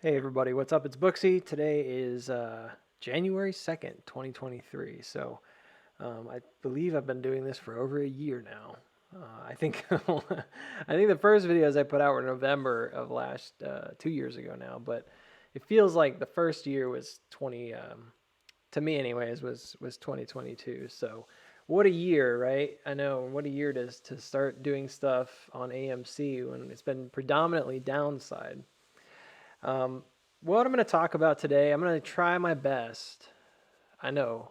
Hey everybody, what's up? It's Booksy. Today is January 2nd, 2023. I believe I've been doing this for over a year now. I think I think the first videos I put out were November of last 2 years ago now, but it feels like the first year was 20 to me anyways was 2022. So what a year, right? I know what a year it is to start doing stuff on AMC when it's been predominantly downside. Um, what I'm going to talk about today, I'm going to try my best. I know.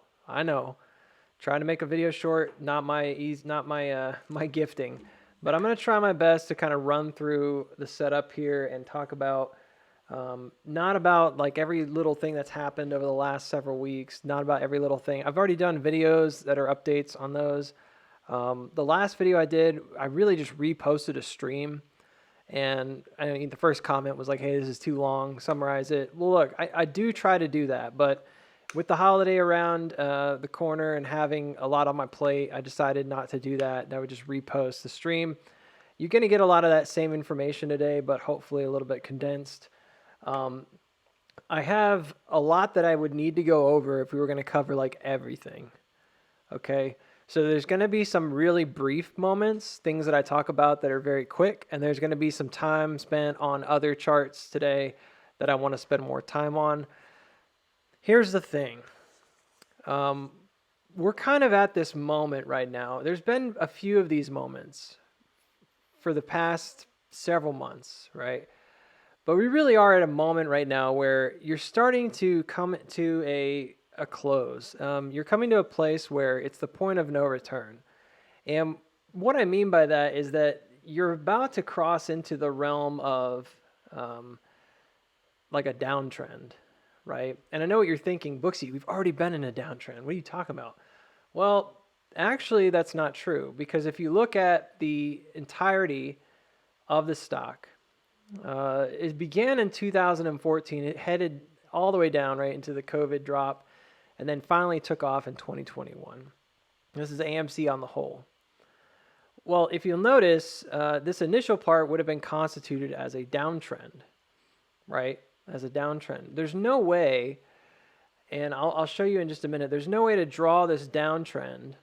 Trying to make a video short, not my my gifting, but I'm going to try my best to kind of run through the setup here and talk about not about like every little thing that's happened over the last several weeks, not about every little thing. I've already done videos that are updates on those. The last video I did, I really just reposted a stream. And I mean, the first comment was like, hey, this is too long, summarize it. Well, look, I do try to do that, but with the holiday around the corner and having a lot on my plate, I decided not to do that. And I would just repost the stream. You're going to get a lot of that same information today, but hopefully a little bit condensed. Um, I have a lot that I would need to go over if we were going to cover like everything. Okay. So there's going to be some really brief moments, things that I talk about that are very quick, and there's going to be some time spent on other charts today that I want to spend more time on. Here's the thing. We're kind of at this moment right now. There's been a few of these moments for the past several months, right? But we really are at a moment right now where you're starting to come to a close. You're coming to a place where it's the point of no return. And what I mean by that is that you're about to cross into the realm of like a downtrend, right? And I know what you're thinking, Booksy, we've already been in a downtrend. What are you talking about? Well, actually, that's not true, because if you look at the entirety of the stock, it began in 2014. It headed all the way down right into the COVID drop, and then finally took off in 2021. This is AMC on the whole. Well, if you'll notice, this initial part would have been constituted as a downtrend, right? As a downtrend. There's no way, and I'll show you in just a minute, there's no way to draw this downtrend,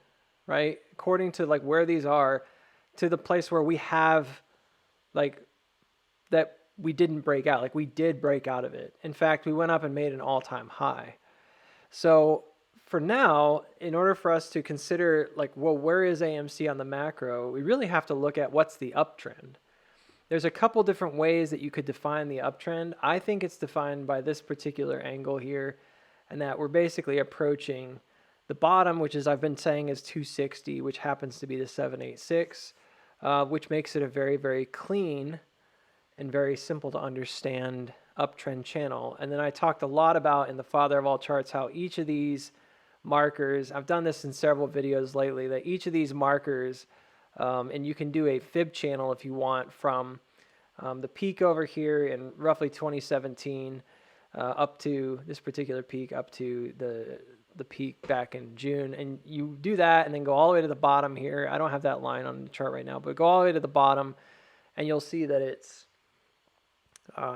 right? According to like where these are, to the place where we have like that we didn't break out. Like we did break out of it. In fact, we went up and made an all-time high. So for now, in order for us to consider like, well, where is AMC on the macro, we really have to look at what's the uptrend. There's a couple different ways that you could define the uptrend. I think it's defined by this particular angle here, and that we're basically approaching the bottom, which is I've been saying is 260, which happens to be the 786, which makes it a very, very clean and very simple to understand uptrend channel. And then I talked a lot about in the father of all charts how each of these markers, I've done this in several videos lately, that each of these markers, and you can do a fib channel if you want from the peak over here in roughly 2017 up to this particular peak, up to the peak back in June. And you do that and then go all the way to the bottom here. I don't have that line on the chart right now, but go all the way to the bottom and you'll see that it's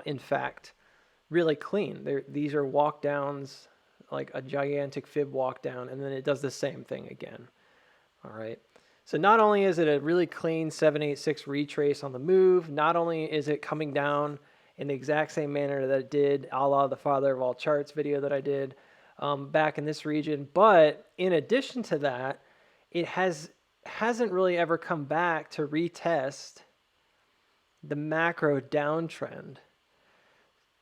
in fact really clean. These are walk downs, like a gigantic fib walk down, and then it does the same thing again. All right. So not only is it a really clean 786 retrace on the move, not only is it coming down in the exact same manner that it did a la the father of all charts video that I did back in this region, but in addition to that, it hasn't really ever come back to retest the macro downtrend.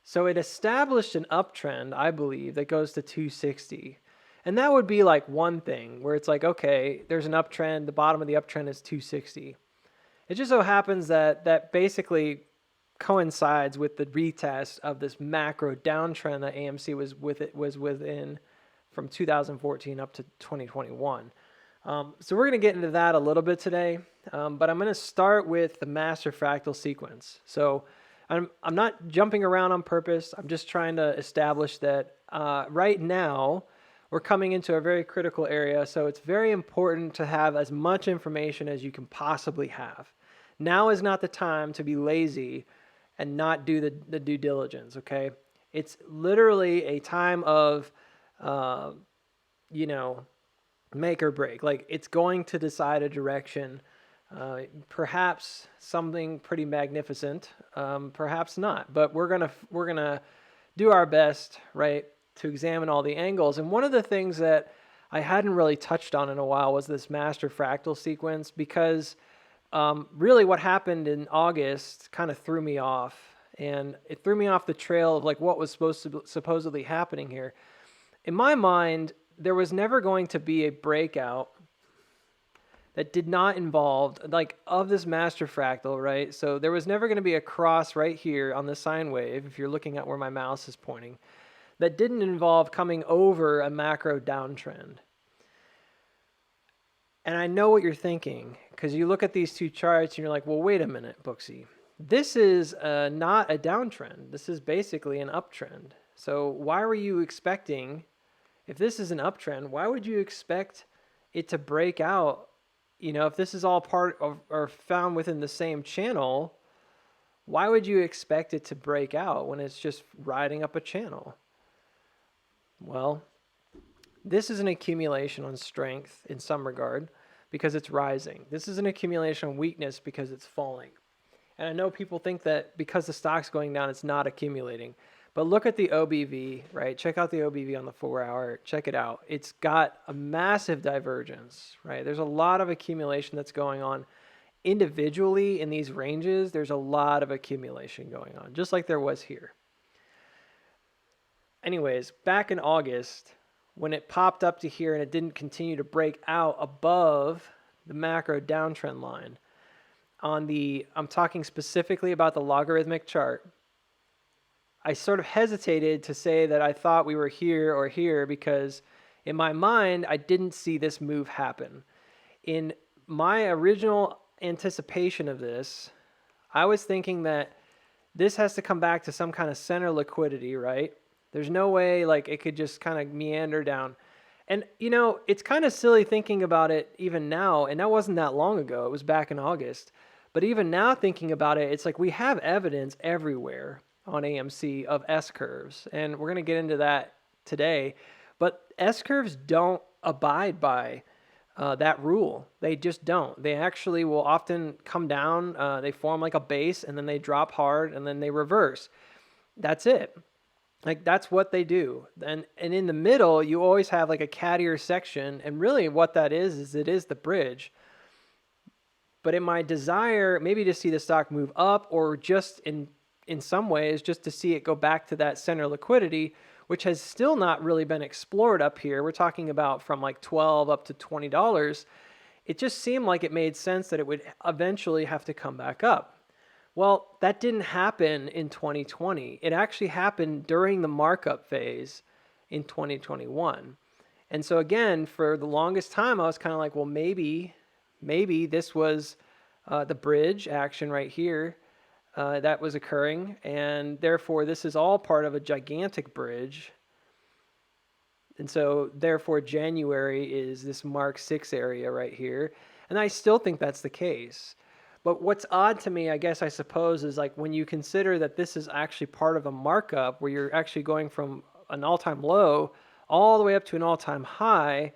So it established an uptrend, I believe, that goes to 260. And that would be like one thing where it's like, okay, there's an uptrend. The bottom of the uptrend is 260. It just so happens that that basically coincides with the retest of this macro downtrend that AMC was within from 2014 up to 2021. So we're going to get into that a little bit today, but I'm going to start with the master fractal sequence. So I'm not jumping around on purpose. I'm just trying to establish that right now we're coming into a very critical area. So it's very important to have as much information as you can possibly have. Now is not the time to be lazy and not do the due diligence, okay? It's literally a time of, uh, you know, make or break. Like it's going to decide a direction, perhaps something pretty magnificent, perhaps not. But we're gonna do our best, right, to examine all the angles. And one of the things that I hadn't really touched on in a while was this master fractal sequence, because really what happened in August kind of threw me off, and it threw me off the trail of like what was supposedly happening here. In my mind, there was never going to be a breakout that did not involve, like, of this master fractal, right? So there was never going to be a cross right here on the sine wave, if you're looking at where my mouse is pointing, that didn't involve coming over a macro downtrend. And I know what you're thinking, because you look at these two charts and you're like, well, wait a minute, Booksy. This is not a downtrend. This is basically an uptrend. So why were you expecting, if this is an uptrend, why would you expect it to break out? You know, if this is all part of or found within the same channel, why would you expect it to break out when it's just riding up a channel? Well, this is an accumulation on strength in some regard because it's rising. This is an accumulation on weakness because it's falling. And I know people think that because the stock's going down, it's not accumulating. But look at the OBV, right? Check out the OBV on the 4-hour. Check it out. It's got a massive divergence, right? There's a lot of accumulation that's going on. Individually in these ranges, there's a lot of accumulation going on, just like there was here. Anyways, back in August, when it popped up to here and it didn't continue to break out above the macro downtrend line, I'm talking specifically about the logarithmic chart, I sort of hesitated to say that I thought we were here or here because in my mind, I didn't see this move happen. In my original anticipation of this, I was thinking that this has to come back to some kind of center liquidity, right? There's no way like it could just kind of meander down. And, you know, it's kind of silly thinking about it even now, and that wasn't that long ago. It was back in August. But even now thinking about it, it's like we have evidence everywhere on AMC of S-curves, and we're going to get into that today. But S-curves don't abide by that rule. They just don't. They actually will often come down, they form like a base, and then they drop hard, and then they reverse. That's it. Like, that's what they do. And in the middle, you always have like a cattier section, and really what that is it is the bridge. But in my desire, maybe to see the stock move up, or just in some ways, just to see it go back to that center liquidity, which has still not really been explored up here. We're talking about from like $12 up to $20. It just seemed like it made sense that it would eventually have to come back up. Well, that didn't happen in 2020. It actually happened during the markup phase in 2021. And so again, for the longest time, I was kind of like, well, maybe this was the bridge action right here that was occurring, and therefore this is all part of a gigantic bridge. And so therefore January is this Mark 6 area right here, and I still think that's the case. But what's odd to me, I suppose, is like when you consider that this is actually part of a markup where you're actually going from an all-time low all the way up to an all-time high,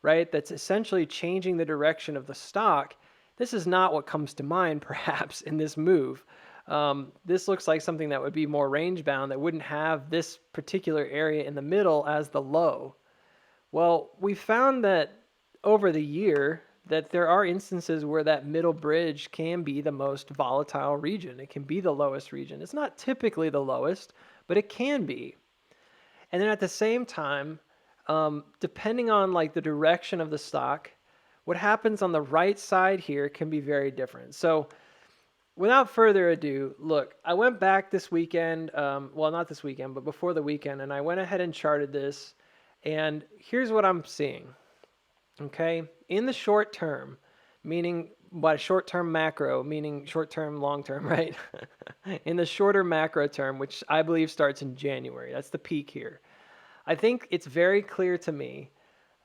right? That's essentially changing the direction of the stock. This is not what comes to mind, perhaps, in this move. This looks like something that would be more range bound, that wouldn't have this particular area in the middle as the low. Well, we found that over the year that there are instances where that middle bridge can be the most volatile region. It can be the lowest region. It's not typically the lowest, but it can be. And then at the same time, depending on like the direction of the stock, what happens on the right side here can be very different. So without further ado, look, I went back this weekend, well, not this weekend, but before the weekend, and I went ahead and charted this, and here's what I'm seeing, okay? In the short term, meaning by short-term macro, meaning short-term, long-term, right? In the shorter macro term, which I believe starts in January, that's the peak here. I think it's very clear to me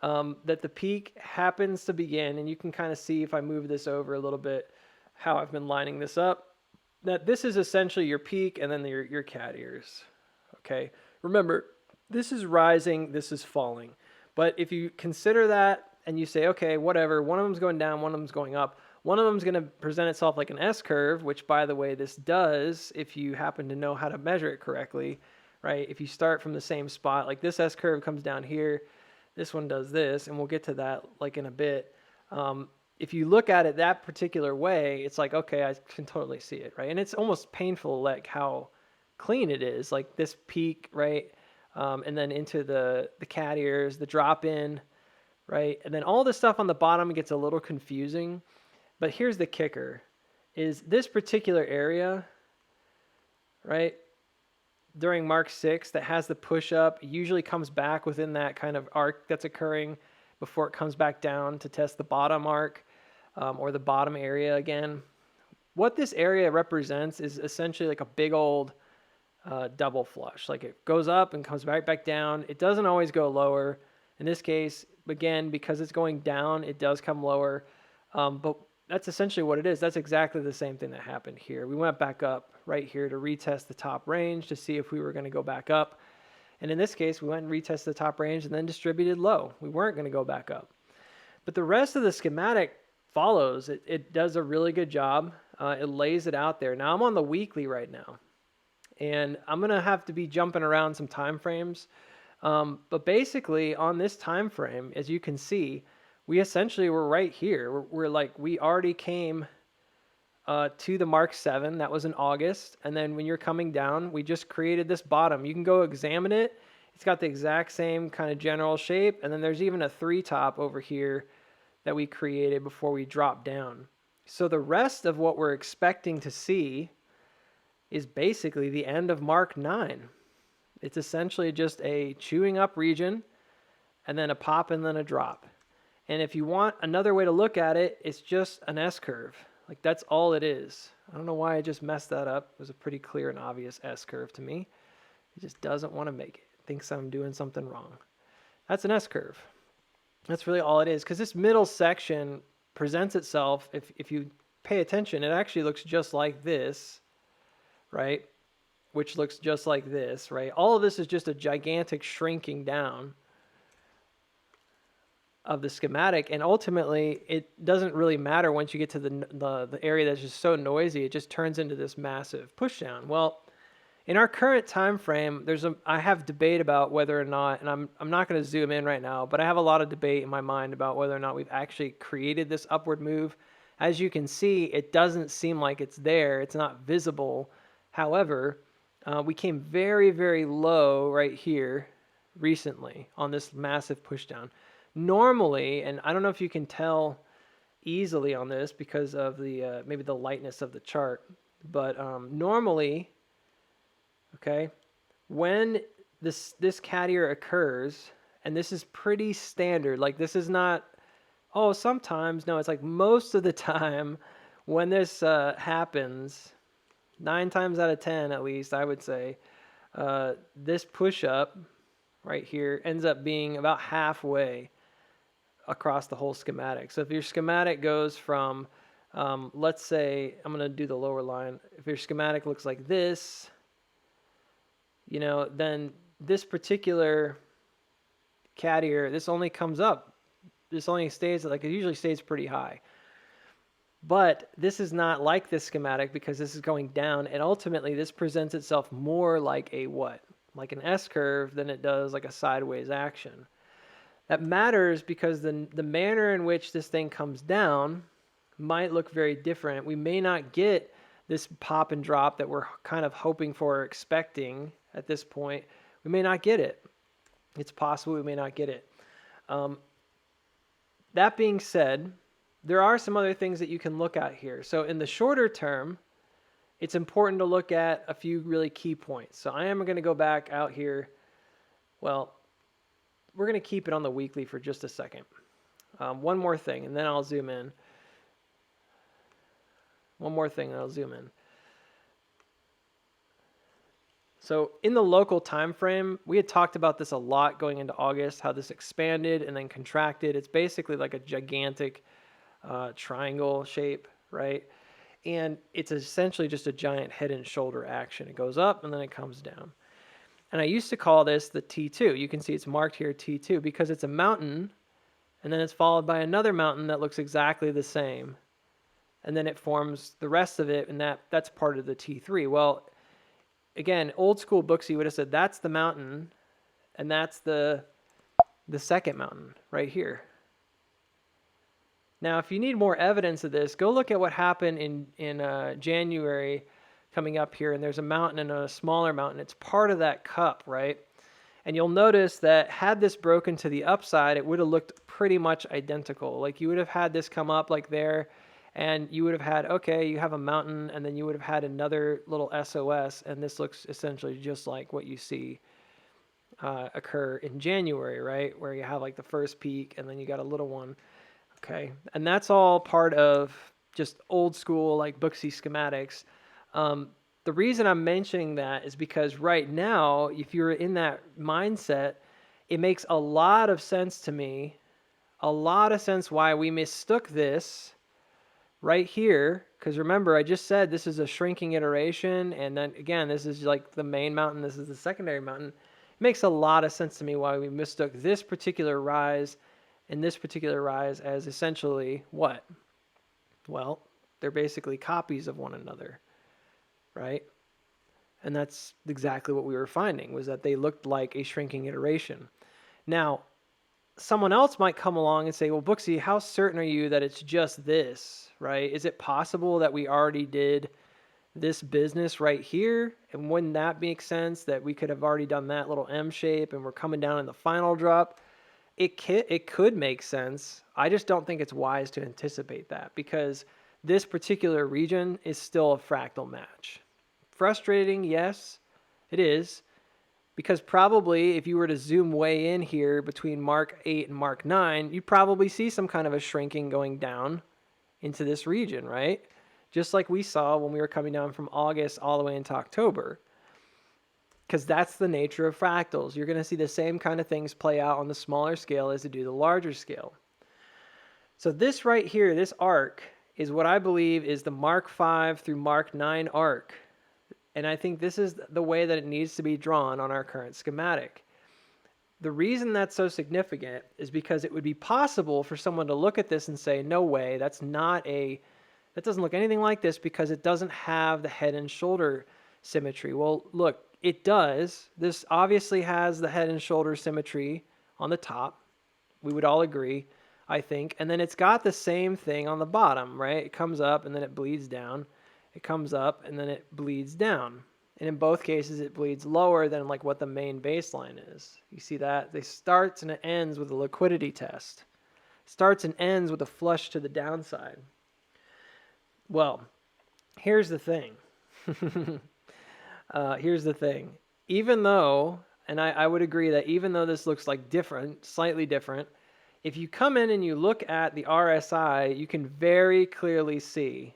that the peak happens to begin, and you can kind of see if I move this over a little bit, how I've been lining this up. that this is essentially your peak and then your cat ears. Okay. Remember, this is rising, this is falling. But if you consider that and you say, okay, whatever, one of them's going down, one of them's going up, one of them's going to present itself like an S curve, which by the way, this does if you happen to know how to measure it correctly, right? If you start from the same spot, like this S curve comes down here, this one does this, and we'll get to that like in a bit. If you look at it that particular way, it's like, okay, I can totally see it, right? And it's almost painful, like how clean it is, like this peak, right? And then into the cat ears, the drop in, right? And then all the stuff on the bottom gets a little confusing. But here's the kicker, is this particular area, right, during Mark 6 that has the push-up usually comes back within that kind of arc that's occurring before it comes back down to test the bottom arc or the bottom area again. What this area represents is essentially like a big old double flush. Like it goes up and comes right back down. It doesn't always go lower. In this case, again, because it's going down, it does come lower. But that's essentially what it is. That's exactly the same thing that happened here. We went back up right here to retest the top range to see if we were going to go back up. And in this case, we went and retested the top range and then distributed low. We weren't going to go back up. But the rest of the schematic follows. It does a really good job. It lays it out there. Now I'm on the weekly right now. And I'm going to have to be jumping around some time frames. But basically on this time frame, as you can see, we essentially were right here. We're like, we already came to the Mark 7. That was in August. And then when you're coming down, we just created this bottom. You can go examine it. It's got the exact same kind of general shape. And then there's even a 3 top over here that we created before we drop down. So the rest of what we're expecting to see is basically the end of Mark 9. It's essentially just a chewing up region and then a pop and then a drop. And if you want another way to look at it, it's just an S curve. Like that's all it is. I don't know why I just messed that up. It was a pretty clear and obvious S curve to me. It just doesn't want to make it. Thinks I'm doing something wrong. That's an S curve. That's really all it is. Because this middle section presents itself, if you pay attention, it actually looks just like this, right? Which looks just like this, right? All of this is just a gigantic shrinking down of the schematic, and ultimately it doesn't really matter once you get to the area that's just so noisy. It just turns into this massive push down. Well, in our current time frame, I have debate about whether or not, and I'm not going to zoom in right now, but I have a lot of debate in my mind about whether or not we've actually created this upward move. As you can see, it doesn't seem like it's there. It's not visible. However, we came very, very low right here recently on this massive push down. Normally, and I don't know if you can tell easily on this because of the maybe the lightness of the chart, but normally, okay, when this cat ear occurs, and this is pretty standard, like this is not, oh, sometimes, no, it's like most of the time when this happens, 9 times out of 10 at least, I would say, this push up right here ends up being about halfway across the whole schematic. So if your schematic goes from, let's say, I'm going to do the lower line. If your schematic looks like this, you know, then this particular cat ear, this only comes up. This only stays, like it usually stays pretty high. But this is not like this schematic because this is going down, and ultimately this presents itself more like a what? Like an S curve than it does like a sideways action. That matters because the manner in which this thing comes down might look very different. We may not get this pop and drop that we're kind of hoping for or expecting at this point. We may not get it. It's possible we may not get it. That being said, there are some other things that you can look at here. So in the shorter term, it's important to look at a few really key points. So I am going to go back out here. Well, we're going to keep it on the weekly for just a second. One more thing, and then I'll zoom in. One more thing, and I'll zoom in. So in the local time frame, we had talked about this a lot going into August, how this expanded and then contracted. It's basically like a gigantic triangle shape, right? And it's essentially just a giant head and shoulder action. It goes up and then it comes down. And I used to call this the T2. You can see it's marked here T2 because it's a mountain and then it's followed by another mountain that looks exactly the same. And then it forms the rest of it, and that's part of the T3. Well, again, old school Booksy would have said that's the mountain and that's the second mountain right here. Now, if you need more evidence of this, go look at what happened in January coming up here, and there's a mountain and a smaller mountain. It's part of that cup, right? And you'll notice that had this broken to the upside, it would have looked pretty much identical. Like you would have had this come up like there, and you would have had, okay, you have a mountain, and then you would have had another little SOS, and this looks essentially just like what you see occur in January, right? Where you have like the first peak, and then you got a little one. Okay, and that's all part of just old school like Booksy schematics. The reason I'm mentioning that is because right now, if you're in that mindset, it makes a lot of sense to me, a lot of sense why we mistook this right here. Because remember, I just said this is a shrinking iteration, and then again, this is like the main mountain, this is the secondary mountain. It makes a lot of sense to me why we mistook this particular rise and this particular rise as essentially what? Well, they're basically copies of one another, right? And that's exactly what we were finding, was that they looked like a shrinking iteration. Now, someone else might come along and say, well, Booksy, how certain are you that it's just this, right? Is it possible that we already did this business right here? And wouldn't that make sense that we could have already done that little M shape and we're coming down in the final drop? It could make sense. I just don't think it's wise to anticipate that because this particular region is still a fractal match. Frustrating, yes, it is. Because probably if you were to zoom way in here between Mark 8 and Mark 9, you'd probably see some kind of a shrinking going down into this region, right? Just like we saw when we were coming down from August all the way into October. Because that's the nature of fractals. You're going to see the same kind of things play out on the smaller scale as they do the larger scale. So this right here, this arc, is what I believe is the Mark 5 through Mark 9 arc. And I think this is the way that it needs to be drawn on our current schematic. The reason that's so significant is because it would be possible for someone to look at this and say, no way, that doesn't look anything like this because it doesn't have the head and shoulder symmetry. Well, look, it does. This obviously has the head and shoulder symmetry on the top. We would all agree, I think. And then it's got the same thing on the bottom, right? It comes up and then it bleeds down. It comes up and then it bleeds down. And in both cases, it bleeds lower than like what the main baseline is. You see that? It starts and it ends with a liquidity test. Starts and ends with a flush to the downside. Well, here's the thing. Here's the thing. Even though, and I would agree that even though this looks like different, slightly different, if you come in and you look at the RSI, you can very clearly see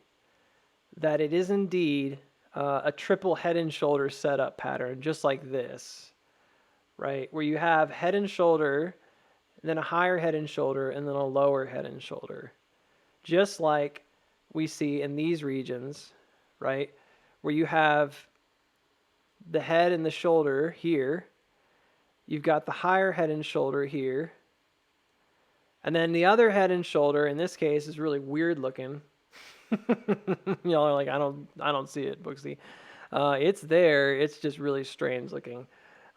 that it is indeed a triple head and shoulder setup pattern, just like this, right? Where you have head and shoulder, then a higher head and shoulder, and then a lower head and shoulder. Just like we see in these regions, right? Where you have the head and the shoulder here. You've got the higher head and shoulder here. And then the other head and shoulder, in this case, is really weird looking. Y'all are like, I don't see it, Booksy. It's there. It's just really strange looking.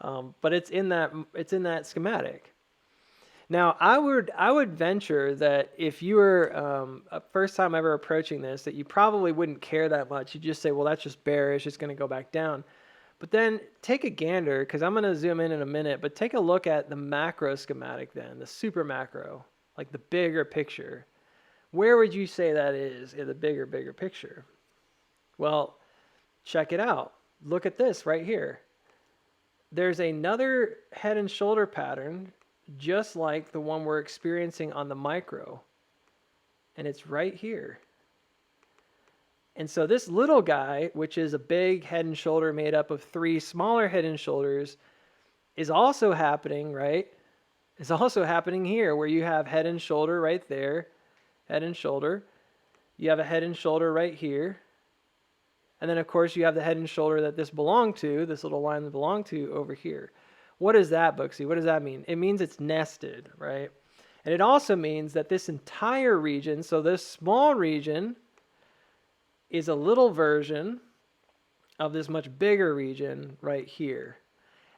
But it's in that schematic. Now, I would venture that if you were a first time ever approaching this, that you probably wouldn't care that much. You'd just say, well, that's just bearish. It's going to go back down. But then take a gander, because I'm going to zoom in a minute, but take a look at the macro schematic then, the super macro, like the bigger picture. Where would you say that is in the bigger picture? Well, check it out. Look at this right here. There's another head and shoulder pattern just like the one we're experiencing on the micro. And it's right here. And so this little guy, which is a big head and shoulder made up of three smaller head and shoulders, is also happening, right? It's also happening here where you have head and shoulder right there, head and shoulder. You have a head and shoulder right here. And then, of course, you have the head and shoulder that this belonged to, this little line that belonged to over here. What is that, Booksy? What does that mean? It means it's nested, right? And it also means that this entire region, so this small region, is a little version of this much bigger region right here.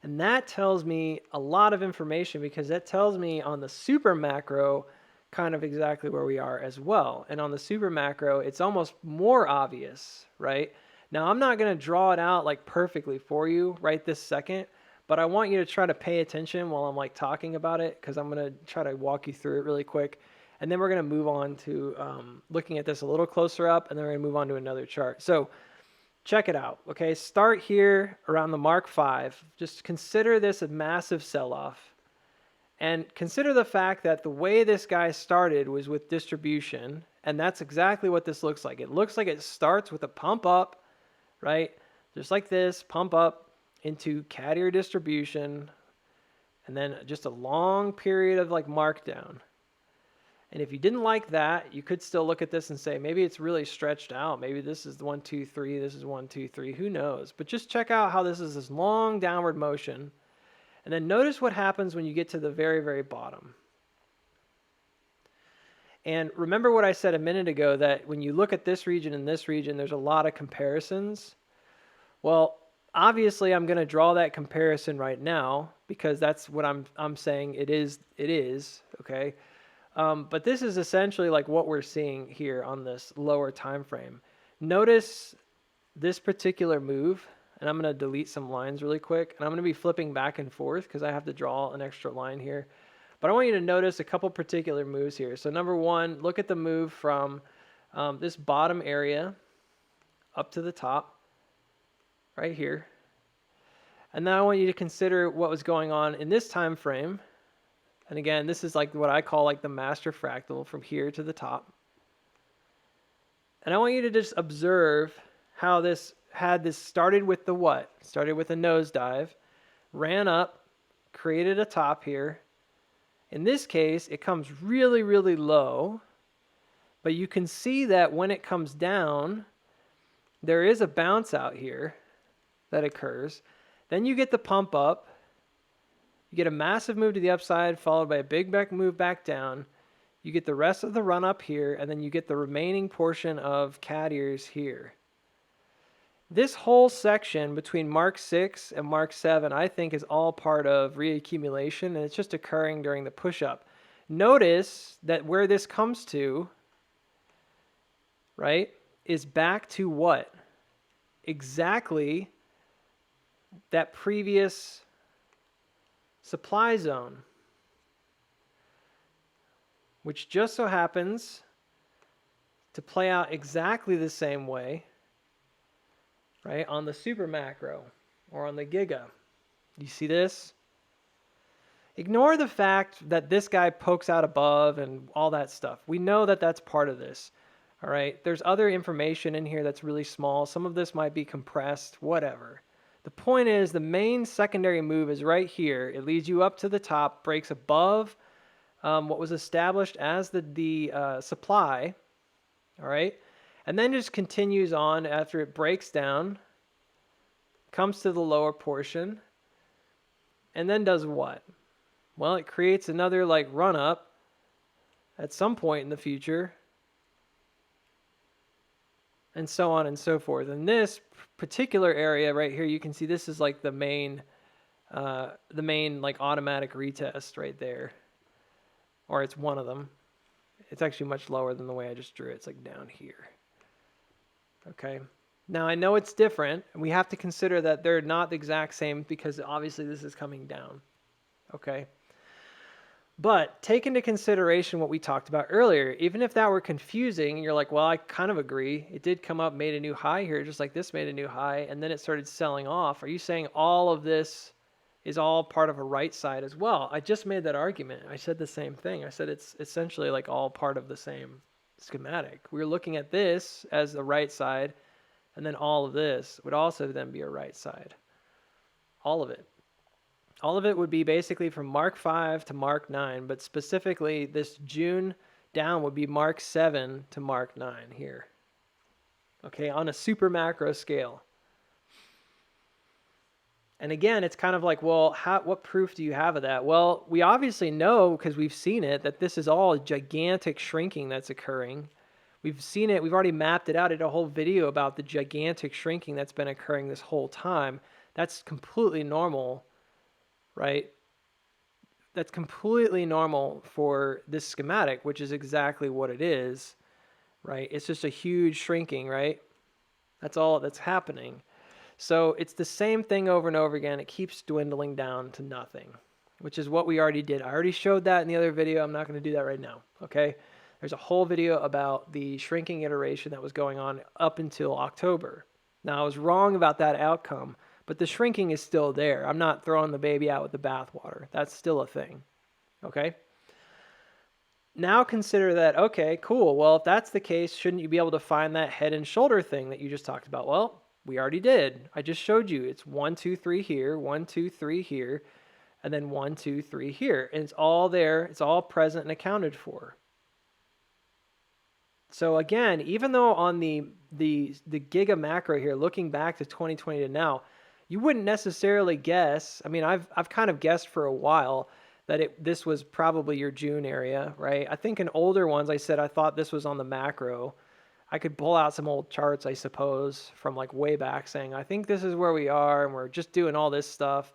And that tells me a lot of information because that tells me on the super macro kind of exactly where we are as well. And on the super macro, it's almost more obvious, right? Now, I'm not going to draw it out like perfectly for you right this second, but I want you to try to pay attention while I'm like talking about it because I'm going to try to walk you through it really quick. And then we're going to move on to looking at this a little closer up, and then we're going to move on to another chart. So check it out, okay? Start here around the Mark 5. Just consider this a massive sell-off. And consider the fact that the way this guy started was with distribution, and that's exactly what this looks like. It looks like it starts with a pump up, right? Just like this, pump up into cat ear distribution, and then just a long period of like markdown. And if you didn't like that, you could still look at this and say, maybe it's really stretched out. Maybe this is the 1, 2, 3. This is 1, 2, 3. Who knows? But just check out how this is this long downward motion. And then notice what happens when you get to the very, very bottom. And remember what I said a minute ago, that when you look at this region and this region, there's a lot of comparisons. Well, obviously, I'm going to draw that comparison right now because that's what I'm saying it is, okay? But this is essentially like what we're seeing here on this lower time frame. Notice this particular move, and I'm going to delete some lines really quick, and I'm going to be flipping back and forth because I have to draw an extra line here. But I want you to notice a couple particular moves here. So number one, look at the move from this bottom area up to the top, right here. And now I want you to consider what was going on in this time frame. And again, this is like what I call like the master fractal from here to the top. And I want you to just observe how this started with the what? Started with a nosedive, ran up, created a top here. In this case, it comes really, really low. But you can see that when it comes down, there is a bounce out here that occurs. Then you get the pump up. You get a massive move to the upside followed by a big back move back down. You get the rest of the run up here, and then you get the remaining portion of cat ears here. This whole section between Mark 6 and Mark 7, I think, is all part of reaccumulation, and it's just occurring during the push-up. Notice that where this comes to, right, is back to what? Exactly that previous supply zone, which just so happens to play out exactly the same way, right, on the super macro or on the giga. You see this? Ignore the fact that this guy pokes out above and all that stuff. We know that that's part of this, all right? There's other information in here that's really small. Some of this might be compressed, whatever. The point is the main secondary move is right here. It leads you up to the top, breaks above what was established as the supply, all right? And then just continues on after it breaks down, comes to the lower portion, and then does what? Well, it creates another like run up at some point in the future, and so on and so forth. In this particular area right here, you can see this is like the main like automatic retest right there, or it's one of them. It's actually much lower than the way I just drew it. It's like down here. Okay. Now I know it's different, and we have to consider that they're not the exact same because obviously this is coming down. Okay. But take into consideration what we talked about earlier. Even if that were confusing, you're like, well, I kind of agree. It did come up, made a new high here, just like this made a new high, and then it started selling off. Are you saying all of this is all part of a right side as well? I just made that argument. I said the same thing. I said it's essentially like all part of the same schematic. We're looking at this as the right side, and then all of this would also then be a right side. All of it. All of it would be basically from Mark 5 to Mark 9, but specifically this June down would be Mark 7 to Mark 9 here. Okay, on a super macro scale. And again, it's kind of like, well, what proof do you have of that? Well, we obviously know, because we've seen it, that this is all gigantic shrinking that's occurring. We've seen it. We've already mapped it out. I did a whole video about the gigantic shrinking that's been occurring this whole time. That's completely normal, right? That's completely normal for this schematic, which is exactly what it is, right? It's just a huge shrinking, right? That's all that's happening. So it's the same thing over and over again. It keeps dwindling down to nothing, which is what we already did. I already showed that in the other video. I'm not going to do that right now, okay? There's a whole video about the shrinking iteration that was going on up until October. Now, I was wrong about that outcome, but the shrinking is still there. I'm not throwing the baby out with the bathwater. That's still a thing, okay? Now consider that, okay, cool. Well, if that's the case, shouldn't you be able to find that head and shoulder thing that you just talked about? Well, we already did. I just showed you. It's 1, 2, 3 here, 1, 2, 3 here, and then 1, 2, 3 here. And it's all there. It's all present and accounted for. So again, even though on the giga macro here, looking back to 2020 to now, you wouldn't necessarily guess. I mean, I've kind of guessed for a while that this was probably your June area, right? I think in older ones, I said I thought this was on the macro. I could pull out some old charts, I suppose, from like way back saying, I think this is where we are and we're just doing all this stuff.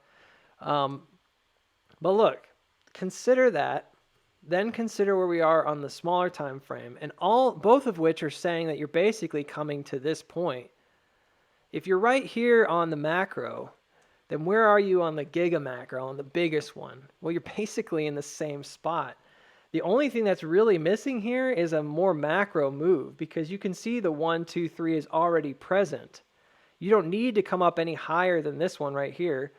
But look, consider that, then consider where we are on the smaller time frame, and both of which are saying that you're basically coming to this point. If you're right here on the macro, then where are you on the giga macro, on the biggest one? Well, you're basically in the same spot. The only thing that's really missing here is a more macro move, because you can see the 1, 2, 3 is already present. You don't need to come up any higher than this one right here.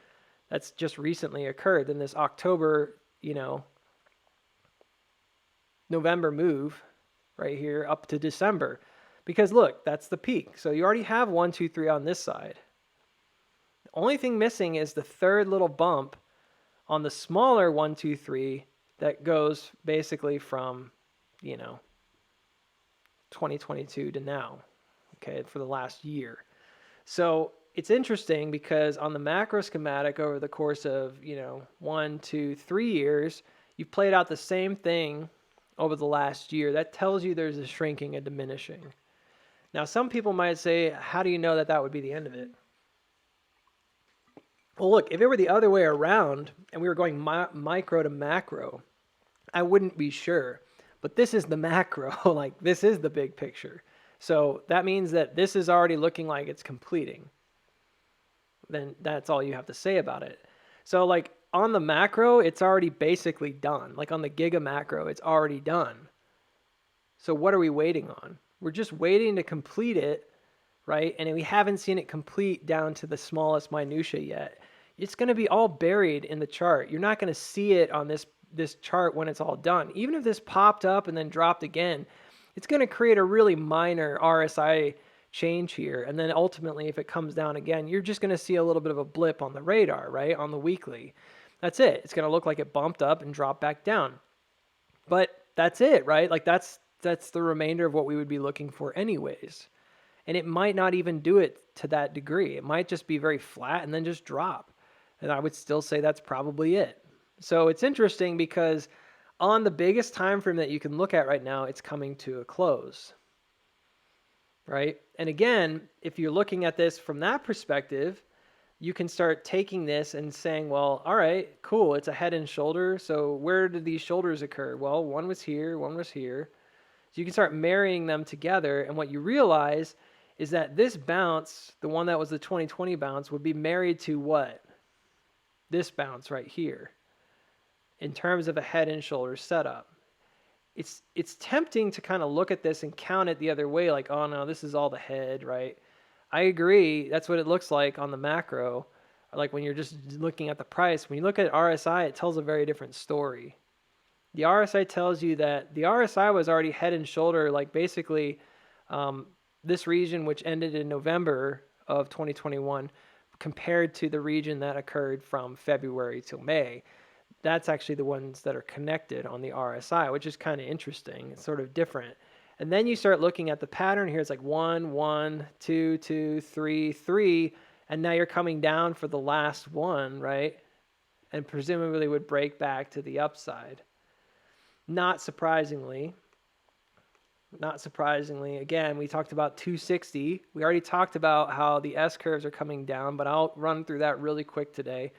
That's just recently occurred, than this October, November move right here up to December. Because look, that's the peak. So you already have 1, 2, 3 on this side. The only thing missing is the third little bump on the smaller 1, 2, 3 that goes basically from, 2022 to now, okay, for the last year. So it's interesting because on the macro schematic over the course of, 1, 2, 3 years, you've played out the same thing over the last year. That tells you there's a shrinking and diminishing. Now, some people might say, how do you know that that would be the end of it? Well, look, if it were the other way around and we were going micro to macro, I wouldn't be sure. But this is the macro, like this is the big picture. So that means that this is already looking like it's completing. Then that's all you have to say about it. So like on the macro, it's already basically done. Like on the giga macro, it's already done. So what are we waiting on? We're just waiting to complete it, right? And we haven't seen it complete down to the smallest minutia yet. It's going to be all buried in the chart. You're not going to see it on this chart when it's all done. Even if this popped up and then dropped again, it's going to create a really minor RSI change here. And then ultimately, if it comes down again, you're just going to see a little bit of a blip on the radar, right? On the weekly. That's it. It's going to look like it bumped up and dropped back down. But that's it, right? Like that's the remainder of what we would be looking for anyways. And it might not even do it to that degree. It might just be very flat and then just drop. And I would still say that's probably it. So it's interesting because on the biggest time frame that you can look at right now, it's coming to a close, right? And again, if you're looking at this from that perspective, you can start taking this and saying, well, all right, cool, it's a head and shoulder. So where did these shoulders occur? Well, one was here, one was here. So you can start marrying them together. And what you realize is that this bounce, the one that was the 2020 bounce, would be married to what? This bounce right here in terms of a head and shoulders setup. It's tempting to kind of look at this and count it the other way, like, oh no, this is all the head, right? I agree, that's what it looks like on the macro, like when you're just looking at the price. When you look at RSI, it tells a very different story. The RSI tells you that the RSI was already head and shoulder, like basically this region which ended in November of 2021 compared to the region that occurred from February till May. that's actually the ones that are connected on the RSI, which is kind of interesting. It's sort of different. And then you start looking at the pattern here. It's like 1, 1, 2, 2, 3, 3. And now you're coming down for the last one, right? And presumably would break back to the upside. Not surprisingly, again, we talked about 260. We already talked about how the S curves are coming down, but I'll run through that really quick today.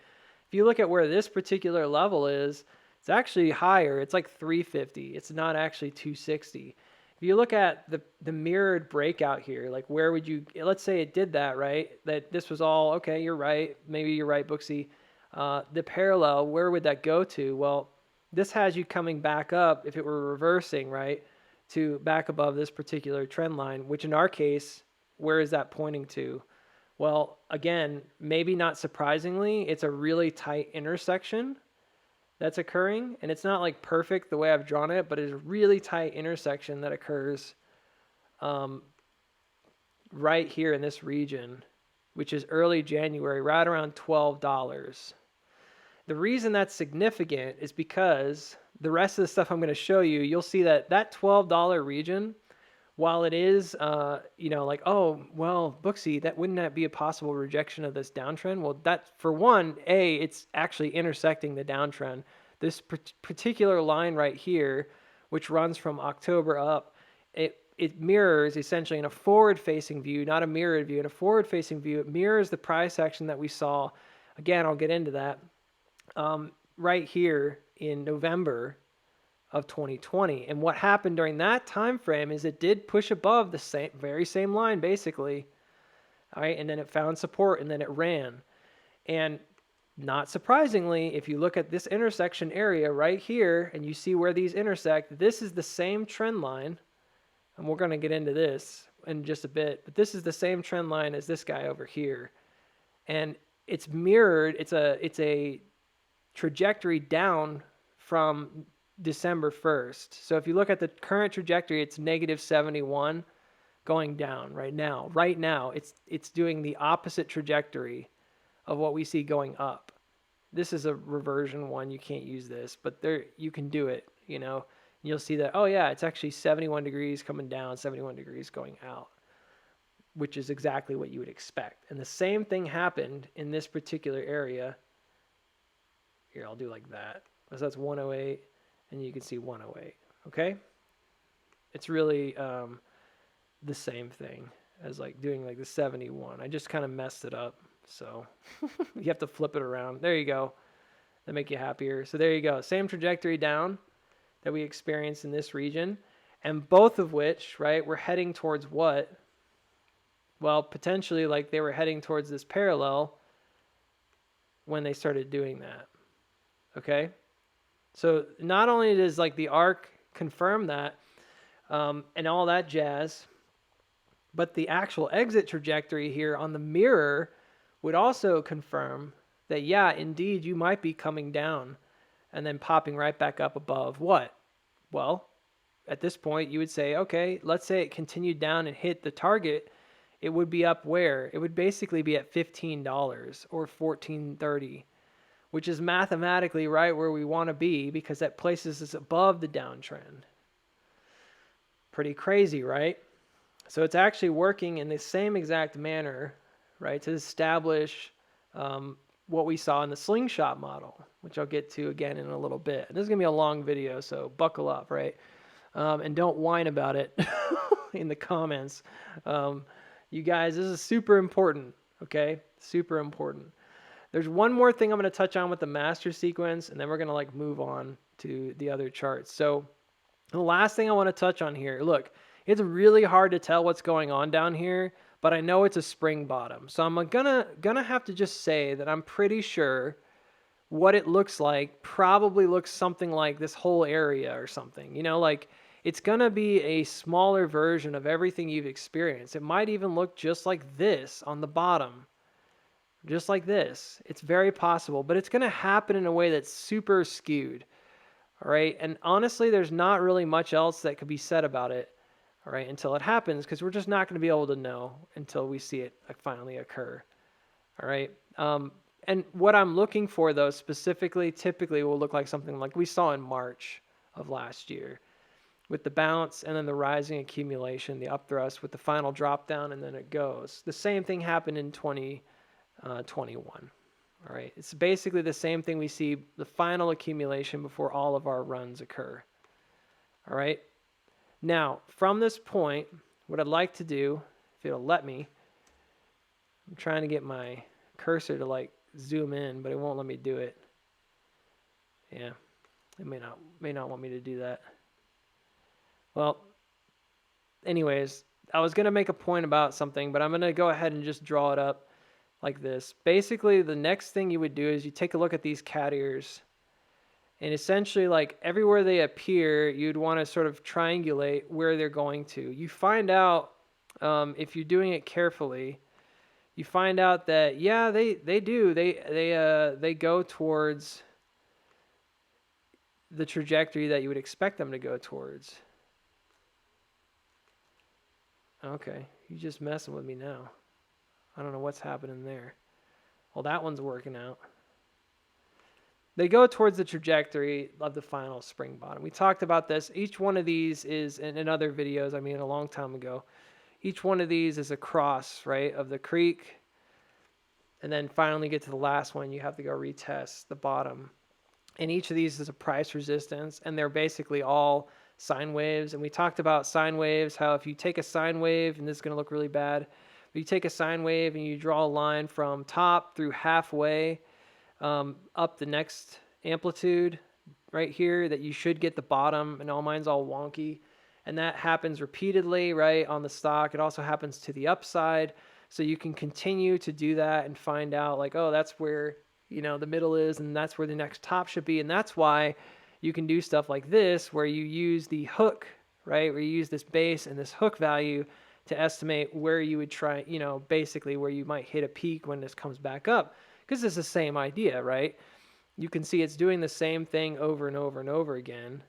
If you look at where this particular level is, it's actually higher. It's like 350. It's not actually 260. If you look at the mirrored breakout here, like where would you, let's say it did that, right? That this was all, okay, you're right. Maybe you're right, Booksy. The parallel, where would that go to? Well, this has you coming back up, if it were reversing, right, to back above this particular trend line, which in our case, where is that pointing to? Well, again, maybe not surprisingly, it's a really tight intersection that's occurring, and it's not like perfect the way I've drawn it, but it's a really tight intersection that occurs right here in this region, which is early January, right around $12. The reason that's significant is because the rest of the stuff I'm going to show you, you'll see that that $12 region, while it is, like, oh, well, Booksy, wouldn't that be a possible rejection of this downtrend? Well, that, for one, it's actually intersecting the downtrend. This particular line right here, which runs from October up, it mirrors essentially in a forward-facing view, not a mirrored view. In a forward-facing view, it mirrors the price action that we saw. Again, I'll get into that right here in November of 2020. And what happened during that time frame is it did push above the very same line, basically. All right, and then it found support, and then it ran. And not surprisingly, if you look at this intersection area right here, and you see where these intersect, this is the same trend line. And we're going to get into this in just a bit, but this is the same trend line as this guy over here. And it's mirrored, it's a trajectory down from December 1st. So if you look at the current trajectory, it's negative 71 going down right now. Right now, it's doing the opposite trajectory of what we see going up. This is a reversion one. You can't use this, but there you can do it, You'll see that, oh yeah, it's actually 71 degrees coming down, 71 degrees going out, which is exactly what you would expect. And the same thing happened in this particular area. Here, I'll do like that. So that's 108, and you can see 108, okay? It's really the same thing as like doing like the 71. I just kind of messed it up, so you have to flip it around. There you go. That make you happier. So there you go. Same trajectory down that we experienced in this region, and both of which, right, we're heading towards what? Well, potentially like they were heading towards this parallel when they started doing that. Okay? So not only does like the arc confirm that and all that jazz, but the actual exit trajectory here on the mirror would also confirm that, yeah, indeed, you might be coming down and then popping right back up above what? Well, at this point, you would say, okay, let's say it continued down and hit the target. It would be up where? It would basically be at $15 or $14.30, which is mathematically right where we want to be because that places us above the downtrend. Pretty crazy, right? So it's actually working in the same exact manner, right, to establish what we saw in the slingshot model, which I'll get to again in a little bit. This is going to be a long video, so buckle up, right? And don't whine about it in the comments. You guys, this is super important, okay? Super important. There's one more thing I'm going to touch on with the master sequence, and then we're going to like move on to the other charts. So the last thing I want to touch on here, look, it's really hard to tell what's going on down here, but I know it's a spring bottom. So I'm gonna have to just say that I'm pretty sure what it looks like probably looks something like this whole area or something. Like it's gonna be a smaller version of everything you've experienced. It might even look just like this on the bottom. Just like this. It's very possible, but it's gonna happen in a way that's super skewed. All right, and honestly, there's not really much else that could be said about it. All right, until it happens, because we're just not going to be able to know until we see it finally occur. All right, And what I'm looking for, though, specifically, typically will look like something like we saw in March of last year with the bounce and then the rising accumulation, the upthrust with the final drop down, and then it goes. The same thing happened in 2021. All right. It's basically the same thing we see, the final accumulation before all of our runs occur. All right. Now, from this point, what I'd like to do, if it'll let me, I'm trying to get my cursor to like zoom in, but it won't let me do it. Yeah, it may not want me to do that. Well, anyways, I was going to make a point about something, but I'm going to go ahead and just draw it up like this. Basically, the next thing you would do is you take a look at these cat ears, and essentially, like everywhere they appear, you'd want to sort of triangulate where they're going to. You find out, if you're doing it carefully, you find out that, yeah, they do. They go towards the trajectory that you would expect them to go towards. Okay, you're just messing with me now. I don't know what's happening there. Well, that one's working out. They go towards the trajectory of the final spring bottom. We talked about this. Each one of these is, in other videos, I mean a long time ago, each one of these is a cross, right, of the creek. And then finally get to the last one, you have to go retest the bottom. And each of these is a price resistance, and they're basically all sine waves. And we talked about sine waves, how if you take a sine wave, and this is going to look really bad, but you take a sine wave and you draw a line from top through halfway up the next amplitude right here, that you should get the bottom, and all mine's all wonky. And that happens repeatedly, right, on the stock. It also happens to the upside. So you can continue to do that and find out like, oh, that's where, the middle is, and that's where the next top should be. And that's why you can do stuff like this, where you use the hook, right, where you use this base and this hook value to estimate where you would try, basically where you might hit a peak when this comes back up. Because it's the same idea, right? You can see it's doing the same thing over and over and over again.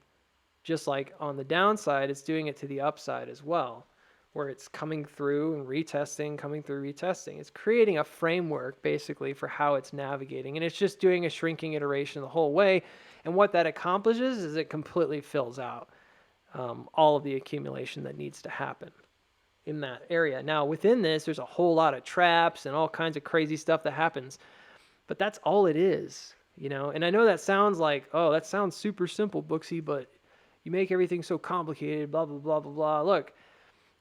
Just like on the downside, it's doing it to the upside as well, where it's coming through and retesting, coming through, retesting. It's creating a framework basically for how it's navigating. And it's just doing a shrinking iteration the whole way. And what that accomplishes is it completely fills out all of the accumulation that needs to happen in that area. Now, within this, there's a whole lot of traps and all kinds of crazy stuff that happens. But that's all it is, And I know that sounds like, oh, that sounds super simple, Booksy, but you make everything so complicated, blah, blah, blah, blah, blah. Look,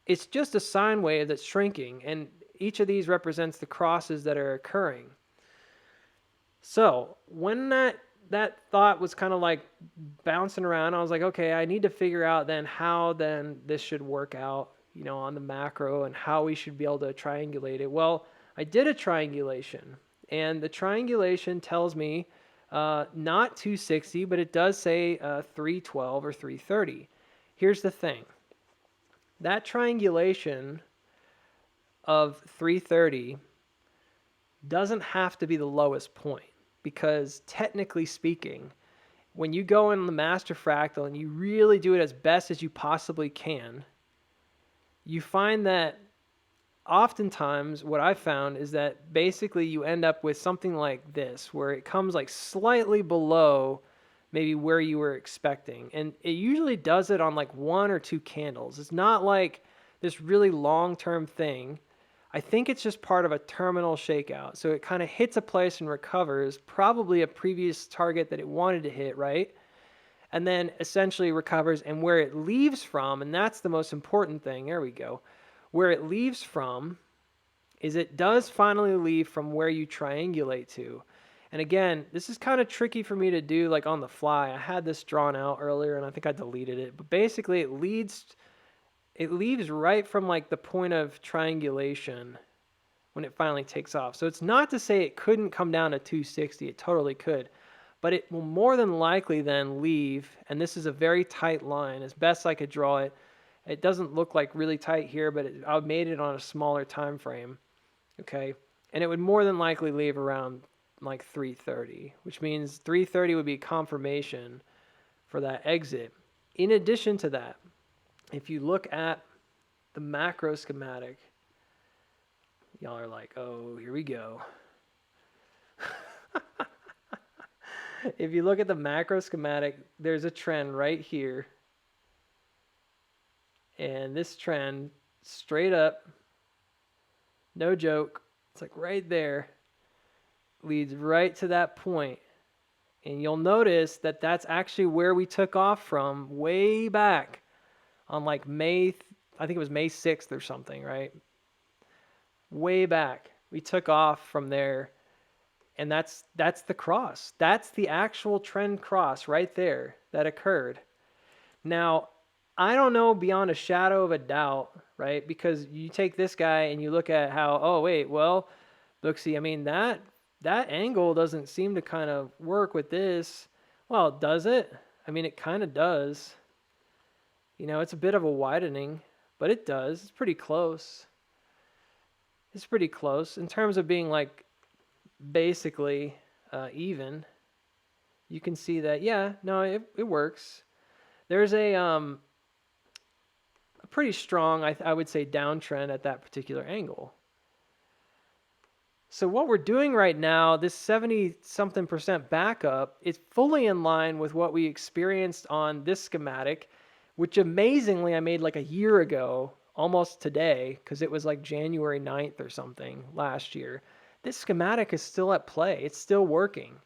it's just a sine wave that's shrinking, and each of these represents the crosses that are occurring. So when that thought was kind of like bouncing around, I was like, okay, I need to figure out then how then this should work out, on the macro, and how we should be able to triangulate it. Well, I did a triangulation, and the triangulation tells me not 260, but it does say 312 or 330. Here's the thing. That triangulation of 330 doesn't have to be the lowest point, because technically speaking, when you go in the master fractal and you really do it as best as you possibly can, you find that oftentimes what I found is that basically you end up with something like this, where it comes like slightly below maybe where you were expecting. And it usually does it on like one or two candles. It's not like this really long-term thing. I think it's just part of a terminal shakeout. So it kind of hits a place and recovers, probably a previous target that it wanted to hit, right? And then essentially recovers, and where it leaves from, and that's the most important thing, there we go. Where it leaves from is it does finally leave from where you triangulate to. And again, this is kind of tricky for me to do like on the fly. I had this drawn out earlier and I think I deleted it. But basically it leaves right from like the point of triangulation when it finally takes off. So it's not to say it couldn't come down to 260. It totally could. But it will more than likely then leave, and this is a very tight line, as best I could draw it. It doesn't look like really tight here, but I made it on a smaller time frame, okay? And it would more than likely leave around like 330, which means 330 would be confirmation for that exit. In addition to that, if you look at the macro schematic, y'all are like, oh, here we go. If you look at the macro schematic, there's a trend right here. And this trend, straight up, no joke, it's like right there, leads right to that point. And you'll notice that that's actually where we took off from way back on like I think it was May 6th or something, right? Way back. We took off from there. And that's the cross. That's the actual trend cross right there that occurred. Now, I don't know beyond a shadow of a doubt, right? Because you take this guy and you look at how, oh wait, well, Booksy, I mean that angle doesn't seem to kind of work with this. Well, does it? I mean, it kind of does. You know, it's a bit of a widening, but it does. It's pretty close. It's pretty close in terms of being like basically even. You can see that, yeah, no, it works. There's a pretty strong, I would say, downtrend at that particular angle. So what we're doing right now, this 70-something% backup, is fully in line with what we experienced on this schematic, which amazingly I made like a year ago, almost today, because it was like January 9th or something last year. This schematic is still at play. It's still working.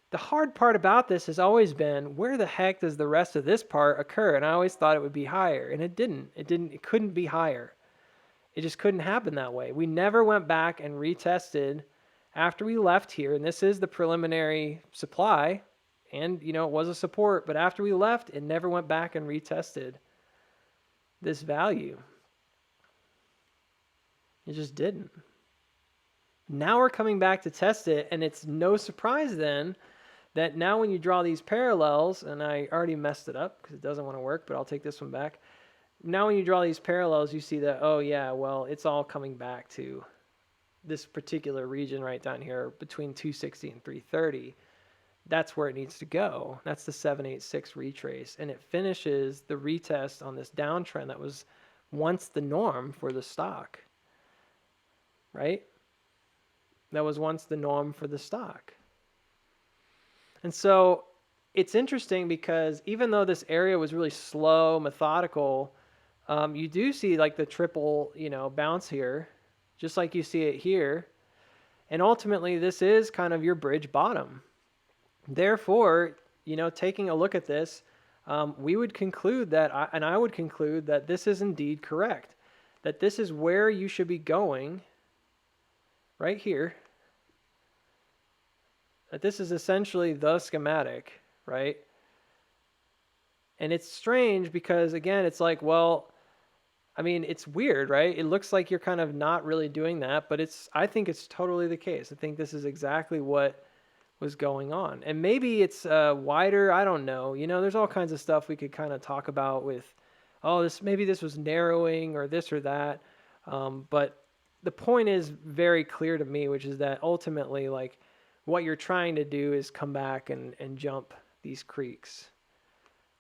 The hard part about this has always been, where the heck does the rest of this part occur? And I always thought it would be higher, and it didn't. It couldn't be higher. It just couldn't happen that way. We never went back and retested after we left here, and this is the preliminary supply, and you know, it was a support, but after we left, it never went back and retested this value. It just didn't. Now we're coming back to test it, and it's no surprise then that now when you draw these parallels, and I already messed it up because it doesn't want to work, but I'll take this one back. Now when you draw these parallels, you see that, oh yeah, well, it's all coming back to this particular region right down here between 260 and 330. That's where it needs to go. That's the 786 retrace, and it finishes the retest on this downtrend that was once the norm for the stock, right? That was once the norm for the stock. And so it's interesting because even though this area was really slow, methodical, you do see like the triple, bounce here, just like you see it here. And ultimately, this is kind of your bridge bottom. Therefore, taking a look at this, we would conclude that, and I would conclude that this is indeed correct, that this is where you should be going right here. That this is essentially the schematic, right? And it's strange because, again, it's like, well, I mean, it's weird, right? It looks like you're kind of not really doing that, but I think it's totally the case. I think this is exactly what was going on. And maybe it's wider, I don't know. There's all kinds of stuff we could kind of talk about with, maybe this was narrowing or this or that. But the point is very clear to me, which is that ultimately, like, what you're trying to do is come back and jump these creeks,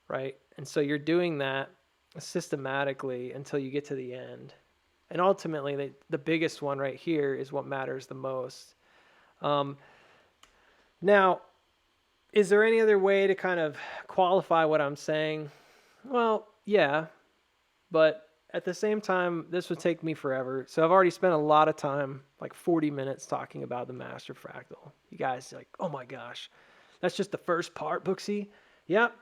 right? And so you're doing that systematically until you get to the end. And ultimately, the biggest one right here is what matters the most. Now, is there any other way to kind of qualify what I'm saying? Well, yeah, but at the same time, this would take me forever. So I've already spent a lot of time, like 40 minutes, talking about the master fractal. You guys are like, oh my gosh, that's just the first part, Booksy? Yep,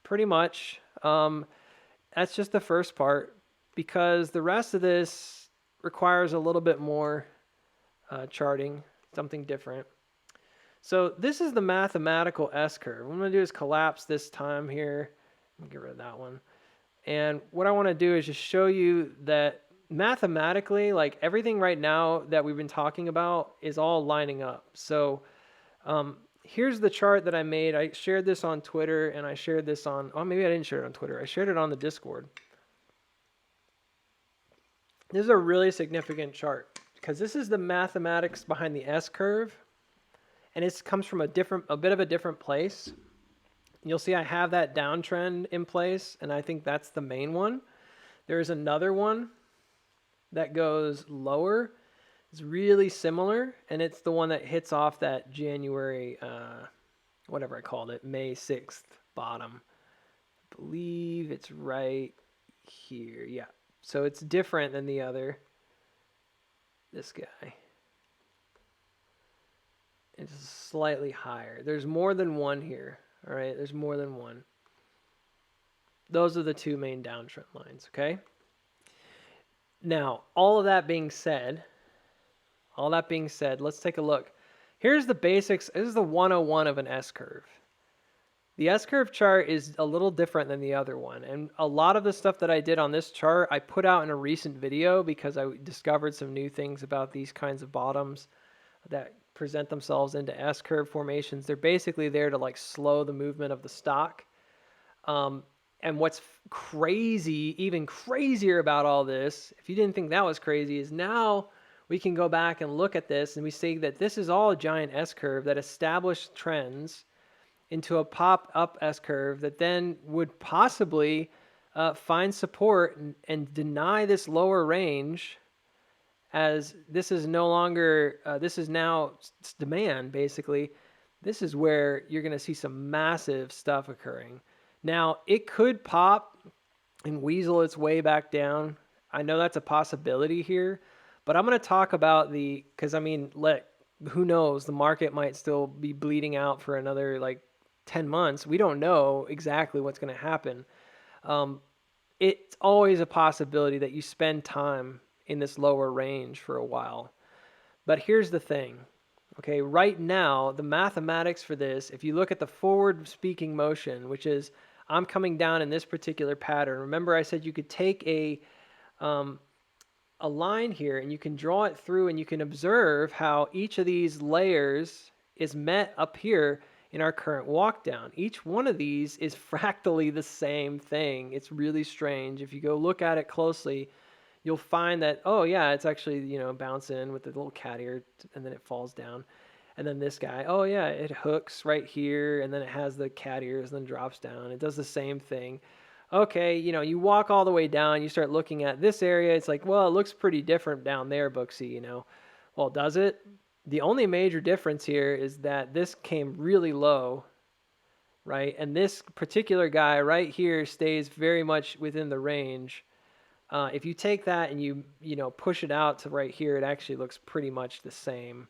pretty much. That's just the first part because the rest of this requires a little bit more charting, something different. So this is the mathematical S-curve. What I'm going to do is collapse this time here. Let me get rid of that one. And what I want to do is just show you that mathematically, like everything right now that we've been talking about is all lining up. So here's the chart that I made. I shared this on Twitter and I shared this on, maybe I didn't share it on Twitter. I shared it on the Discord. This is a really significant chart because this is the mathematics behind the S-curve. And it comes from a bit of a different place. You'll see I have that downtrend in place, and I think that's the main one. There's another one that goes lower It's really similar, and it's the one that hits off that January, whatever I called it, May 6th bottom. I believe it's right here. Yeah. So it's different than the other. This guy. It's slightly higher. There's more than one here. All right. There's more than one. Those are the two main downtrend lines. Okay. Now, all that being said, let's take a look. Here's the basics. This is the 101 of an S-curve. The S-curve chart is a little different than the other one. And a lot of the stuff that I did on this chart, I put out in a recent video because I discovered some new things about these kinds of bottoms that present themselves into S-curve formations. They're basically there to like slow the movement of the stock. And what's crazy, even crazier about all this, if you didn't think that was crazy, is now we can go back and look at this and we see that this is all a giant S-curve that established trends into a pop-up S-curve that then would possibly find support and deny this lower range, as this is no longer, this is now demand, basically. This is where you're going to see some massive stuff occurring. Now, it could pop and weasel its way back down. I know that's a possibility here, but I'm going to talk about because I mean, who knows? The market might still be bleeding out for another like 10 months. We don't know exactly what's going to happen. It's always a possibility that you spend time in this lower range for a while. But here's the thing. Okay, right now, the mathematics for this, if you look at the forward speaking motion, which is I'm coming down in this particular pattern. Remember I said you could take a line here and you can draw it through and you can observe how each of these layers is met up here in our current walk down. Each one of these is fractally the same thing. It's really strange. If you go look at it closely, you'll find that, oh yeah, it's actually, bouncing with the little cat ear and then it falls down. And then this guy, oh yeah, it hooks right here and then it has the cat ears and then drops down. It does the same thing. Okay, you walk all the way down, you start looking at this area, it's like, well, it looks pretty different down there, Booksy, Well, does it? The only major difference here is that this came really low, right? And this particular guy right here stays very much within the range. If you take that and you push it out to right here, it actually looks pretty much the same,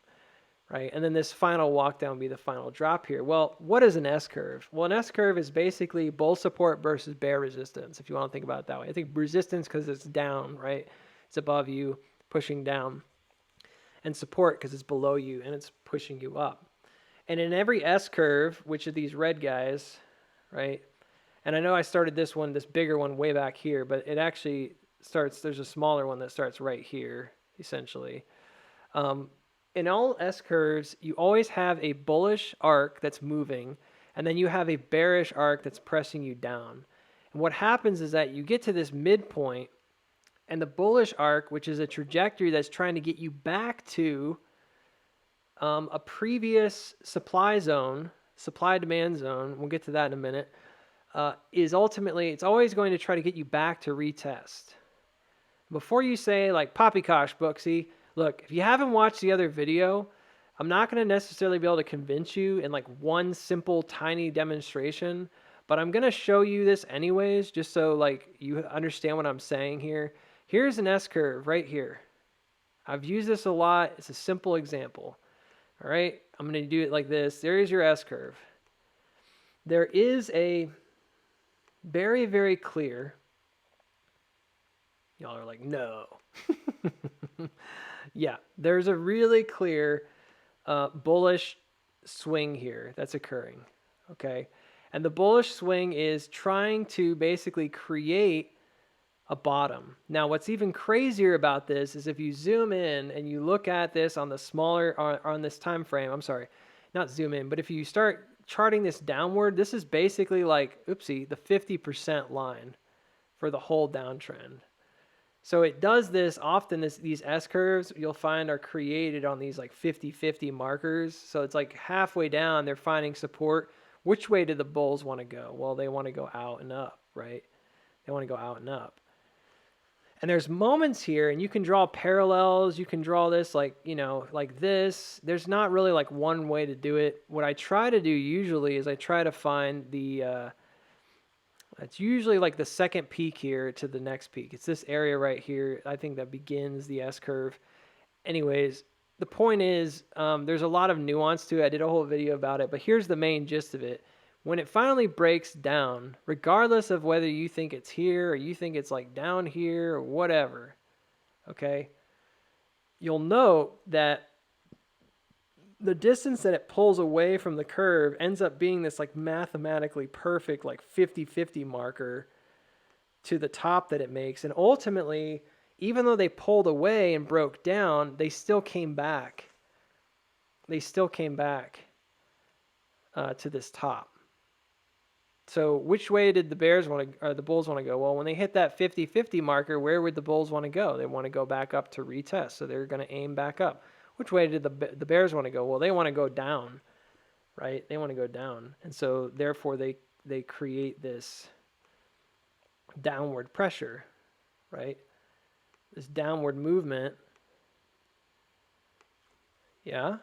right? And then this final walk down will be the final drop here. Well, what is an S-curve? Well, an S-curve is basically bull support versus bear resistance, if you want to think about it that way. I think resistance because it's down, right? It's above you, pushing down. And support because it's below you and it's pushing you up. And in every S-curve, which are these red guys, right? And I know I started this bigger one way back here, but it actually starts, there's a smaller one that starts right here, essentially. In all S-curves, you always have a bullish arc that's moving, and then you have a bearish arc that's pressing you down. And what happens is that you get to this midpoint, and the bullish arc, which is a trajectory that's trying to get you back to a previous supply demand zone, we'll get to that in a minute, is ultimately, it's always going to try to get you back to retest. Before you say like, poppycock, Booksy, look, if you haven't watched the other video, I'm not going to necessarily be able to convince you in like one simple tiny demonstration, but I'm going to show you this anyways, just so like you understand what I'm saying here. Here's an S-curve right here. I've used this a lot. It's a simple example. All right, I'm going to do it like this. There's your S-curve. There is a very, very clear, y'all are like, no. Yeah, there's a really clear bullish swing here that's occurring, okay? And the bullish swing is trying to basically create a bottom. Now, what's even crazier about this is if you zoom in and you look at this on the smaller, on this time frame, I'm sorry, not zoom in, but if you start charting this downward, this is basically like, oopsie, the 50% line for the whole downtrend. So it does this often, these S-curves you'll find are created on these like 50-50 markers. So it's like halfway down, they're finding support. Which way do the bulls want to go? Well, they want to go out and up, right? They want to go out and up. And there's moments here, and you can draw parallels. You can draw this like, like this. There's not really like one way to do it. What I try to do usually is I try to find it's usually like the second peak here to the next peak. It's this area right here. I think that begins the S curve. Anyways, the point is, there's a lot of nuance to it. I did a whole video about it, but here's the main gist of it. When it finally breaks down, regardless of whether you think it's here or you think it's like down here or whatever, okay, you'll note that the distance that it pulls away from the curve ends up being this like mathematically perfect like 50-50 marker to the top that it makes. And ultimately, even though they pulled away and broke down, they still came back. They still came back to this top. So which way did the Bulls want to go? Well, when they hit that 50-50 marker, where would the Bulls want to go? They want to go back up to retest. So they're going to aim back up. Which way did the Bears want to go? Well, they want to go down, right? They want to go down. And so therefore they create this downward pressure, right? This downward movement. Yeah.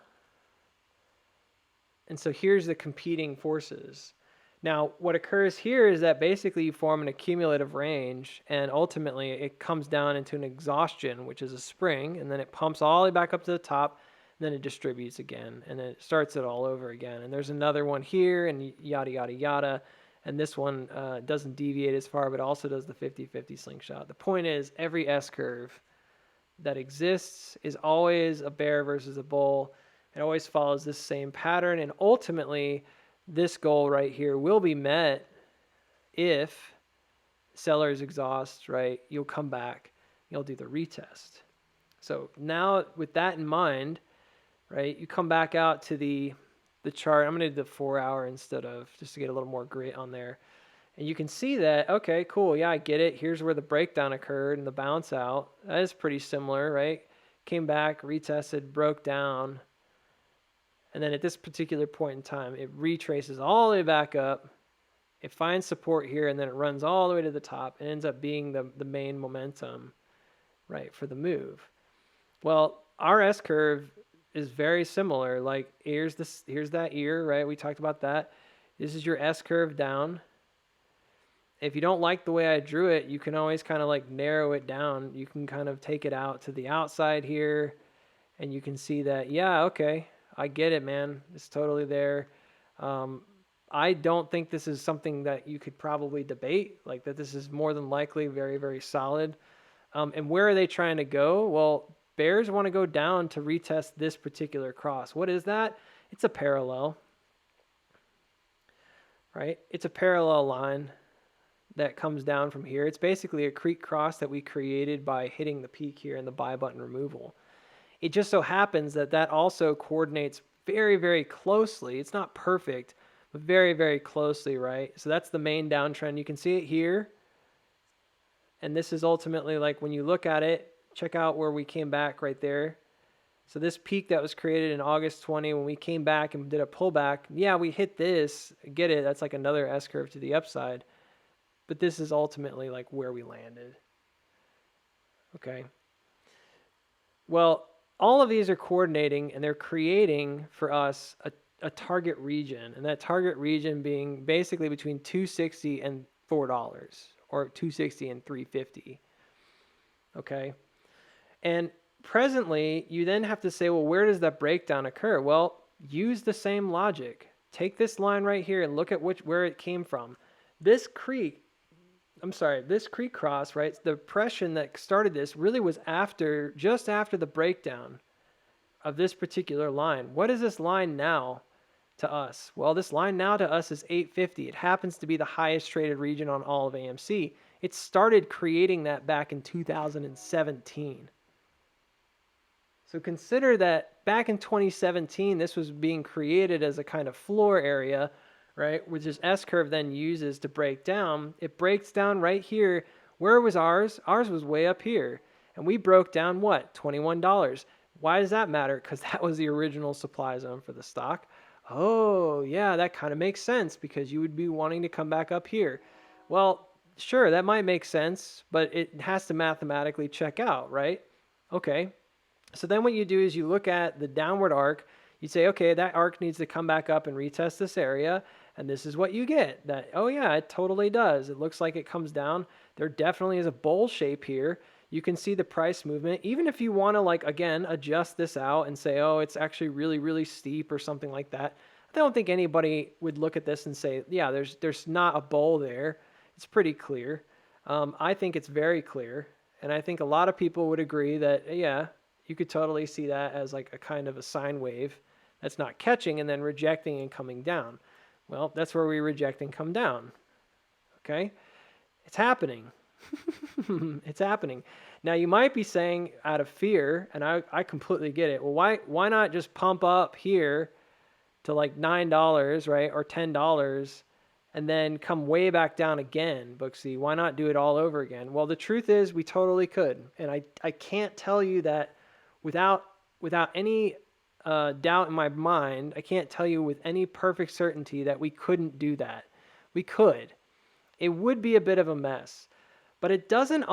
And so here's the competing forces. Now, what occurs here is that basically you form an accumulative range, and ultimately it comes down into an exhaustion, which is a spring, and then it pumps all the way back up to the top, and then it distributes again, and then it starts it all over again. And there's another one here, and yada, yada, yada. And this one doesn't deviate as far, but also does the 50-50 slingshot. The point is, every S-curve that exists is always a bear versus a bull. It always follows this same pattern, and ultimately this goal right here will be met if sellers exhaust, right? You'll come back, you'll do the retest. So now with that in mind, right, you come back out to the chart. I'm going to do the 4 hour instead of, just to get a little more grit on there. And you can see that, okay, cool, yeah, I get it. Here's where the breakdown occurred and the bounce out. That is pretty similar, right? Came back, retested, broke down. And then at this particular point in time, it retraces all the way back up. It finds support here, and then it runs all the way to the top. It ends up being the main momentum, right, for the move. Well, our S-curve is very similar. Like, here's that ear, right? We talked about that. This is your S-curve down. If you don't like the way I drew it, you can always kind of like narrow it down. You can kind of take it out to the outside here, and you can see that, yeah, okay, I get it, man. It's totally there. I don't think this is something that you could probably debate, like that this is more than likely very, very solid. And where are they trying to go? Well, bears want to go down to retest this particular cross. What is that? It's a parallel, right? It's a parallel line that comes down from here. It's basically a creek cross that we created by hitting the peak here in the buy button removal. It just so happens that that also coordinates very, very closely. It's not perfect, but very, very closely, right? So that's the main downtrend. You can see it here. And this is ultimately, like, when you look at it, check out where we came back right there. So this peak that was created in August 20, when we came back and did a pullback, yeah, we hit this. Get it? That's like another S-curve to the upside. But this is ultimately like where we landed. Okay. Well, all of these are coordinating, and they're creating for us a target region, and that target region being basically between $260 and $4, or $260 and $350. Okay. And presently, you then have to say, well, where does that breakdown occur? Well, use the same logic. Take this line right here and look at where it came from. This creek cross, right? The depression that started this really was just after the breakdown of this particular line. What is this line now to us? Well, this line now to us is 850. It happens to be the highest traded region on all of AMC. It started creating that back in 2017. So consider that back in 2017, this was being created as a kind of floor area, right, which this S-curve then uses to break down. It breaks down right here. Where was ours? Ours was way up here. And we broke down what? $21. Why does that matter? Because that was the original supply zone for the stock. Oh, yeah, that kind of makes sense, because you would be wanting to come back up here. Well, Sure, that might make sense, but it has to mathematically check out, right? Okay. So then what you do is you look at the downward arc. You say, okay, that arc needs to come back up and retest this area. And this is what you get. That, oh yeah, it totally does. It looks like it comes down. There definitely is a bowl shape here. You can see the price movement. Even if you want to, like, again, adjust this out and say, oh, it's actually really, really steep or something like that. I don't think anybody would look at this and say, yeah, there's not a bowl there. It's pretty clear. I think it's very clear. And I think a lot of people would agree that, yeah, you could totally see that as like a kind of a sine wave that's not catching and then rejecting and coming down. Well, that's where we reject and come down. Okay? It's happening. It's happening. Now you might be saying out of fear, and I completely get it. Well, why not just pump up here to like $9, right? Or $10 and then come way back down again, Booksy? Why not do it all over again? Well, the truth is we totally could. And I can't tell you that without any doubt in my mind. I can't tell you with any perfect certainty that we couldn't do that. We could. It would be a bit of a mess, but it doesn't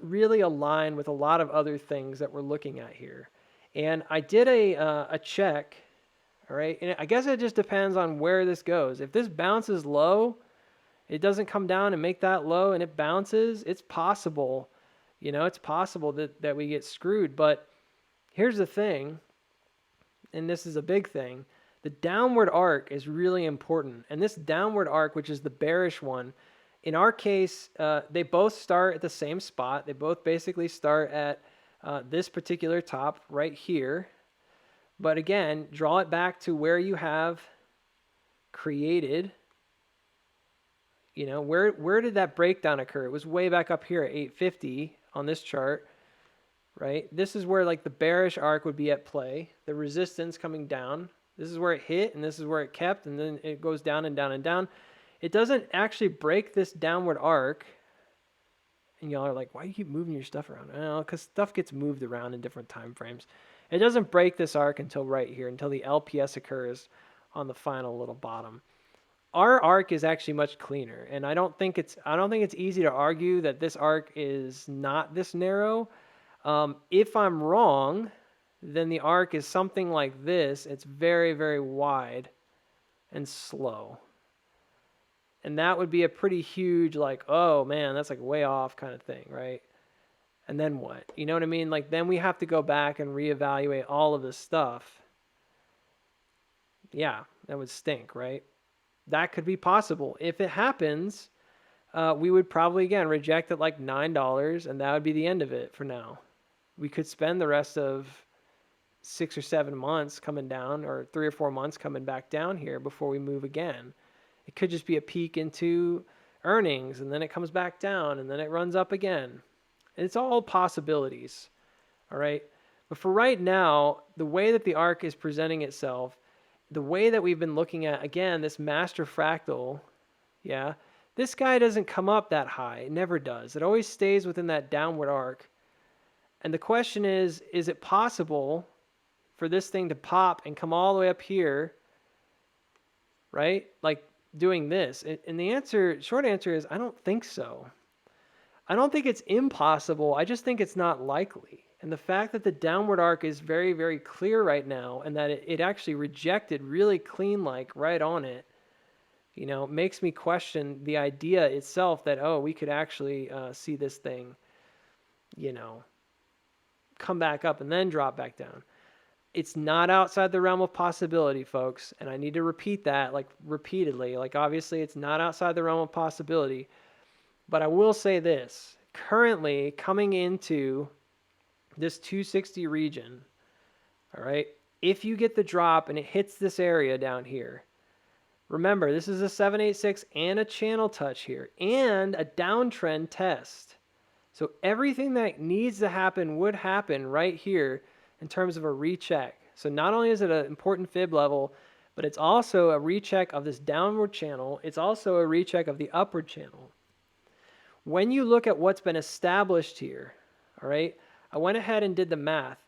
really align with a lot of other things that we're looking at here. And I did a check. All right, and I guess it just depends on where this goes. If this bounces low, it doesn't come down and make that low, and it bounces, it's possible. It's possible that we get screwed. But here's the thing, and this is a big thing. The downward arc is really important. And this downward arc, which is the bearish one, in our case, they both start at the same spot. They both basically start at this particular top right here. But again, draw it back to where you have created. Where did that breakdown occur? It was way back up here at 850 on this chart, right? This is where like the bearish arc would be at play. The resistance coming down. This is where it hit, and this is where it kept, and then it goes down and down and down. It doesn't actually break this downward arc. And y'all are like, why do you keep moving your stuff around? Well, because stuff gets moved around in different time frames. It doesn't break this arc until right here, until the LPS occurs on the final little bottom. Our arc is actually much cleaner, and I don't think it's easy to argue that this arc is not this narrow. If I'm wrong, then the arc is something like this. It's very, very wide and slow. And that would be a pretty huge, like, oh man, that's like way off kind of thing, right? And then what? You know what I mean? Like, then we have to go back and reevaluate all of this stuff. Yeah, that would stink, right? That could be possible. If it happens, we would probably, again, reject at like $9, and that would be the end of it for now. We could spend the rest of 6 or 7 months coming down, or 3 or 4 months coming back down here before we move again. It could just be a peak into earnings, and then it comes back down, and then it runs up again. It's all possibilities, all right? But for right now, the way that the arc is presenting itself, the way that we've been looking at, again, this master fractal, yeah, this guy doesn't come up that high. It never does. It always stays within that downward arc. And the question is it possible for this thing to pop and come all the way up here, right? Like doing this? And the short answer is I don't think so. I don't think it's impossible. I just think it's not likely. And the fact that the downward arc is very, very clear right now, and that it actually rejected really clean, like right on it, makes me question the idea itself that, oh, we could actually see this thing, come back up and then drop back down. It's not outside the realm of possibility, folks. And I need to repeat that like repeatedly. Like, obviously it's not outside the realm of possibility. But I will say this, currently coming into this 260 region, all right, if you get the drop and it hits this area down here, remember, this is a 786 and a channel touch here and a downtrend test. So everything that needs to happen would happen right here in terms of a recheck. So not only is it an important fib level, but it's also a recheck of this downward channel. It's also a recheck of the upward channel. When you look at what's been established here, all right, I went ahead and did the math.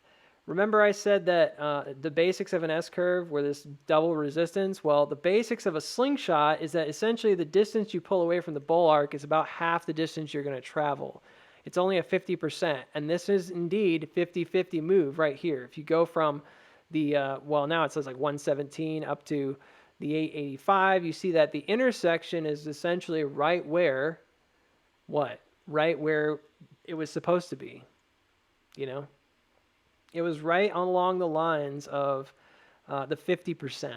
Remember I said that the basics of an S-curve were this double resistance? Well, the basics of a slingshot is that essentially the distance you pull away from the bull arc is about half the distance you're going to travel. It's only a 50%, and this is indeed 50-50 move right here. If you go from the, well, now it says like 117 up to the 885, you see that the intersection is essentially right where, what? Right where it was supposed to be, you know? It was right along the lines of the 50%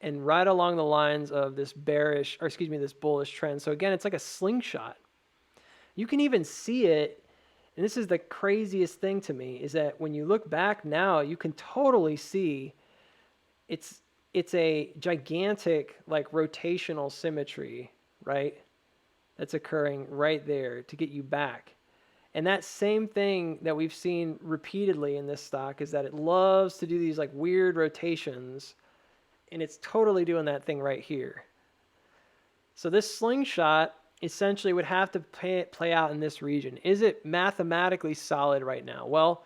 and right along the lines of this bearish, or excuse me, this bullish trend. So again, it's like a slingshot. You can even see it, and this is the craziest thing to me, is that when you look back now, you can totally see it's a gigantic like rotational symmetry, right? That's occurring right there to get you back. And that same thing that we've seen repeatedly in this stock is that it loves to do these like weird rotations, and it's totally doing that thing right here. So this slingshot essentially would have to play out in this region. Is it mathematically solid right now? Well,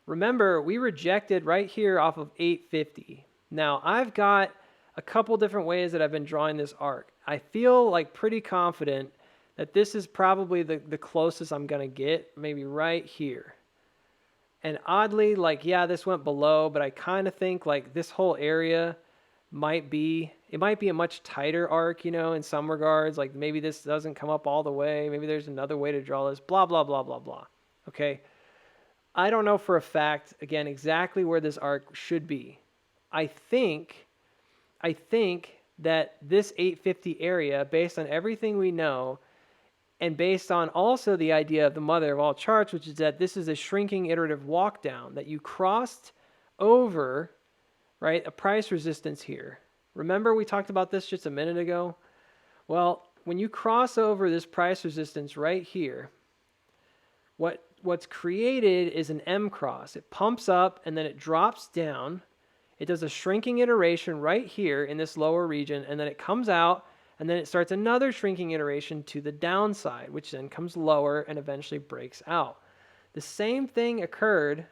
remember, we rejected right here off of 850. Now, I've got a couple different ways that I've been drawing this arc. I feel like pretty confident that this is probably the closest I'm going to get, maybe right here. And oddly, like, yeah, this went below, but I kind of think like this whole area might be a much tighter arc, you know, in some regards. Like maybe this doesn't come up all the way. Maybe there's another way to draw this, blah, blah, blah, blah, blah. Okay. I don't know for a fact, again, exactly where this arc should be. I think that this 850 area, based on everything we know, and based on also the idea of the mother of all charts, which is that this is a shrinking iterative walk down, that you crossed over, right, a price resistance here. Remember we talked about this just a minute ago? Well, when you cross over this price resistance right here, what's created is an M cross. It pumps up and then it drops down. It does a shrinking iteration right here in this lower region, and then it comes out, and then it starts another shrinking iteration to the downside, which then comes lower and eventually breaks out. The same thing occurred,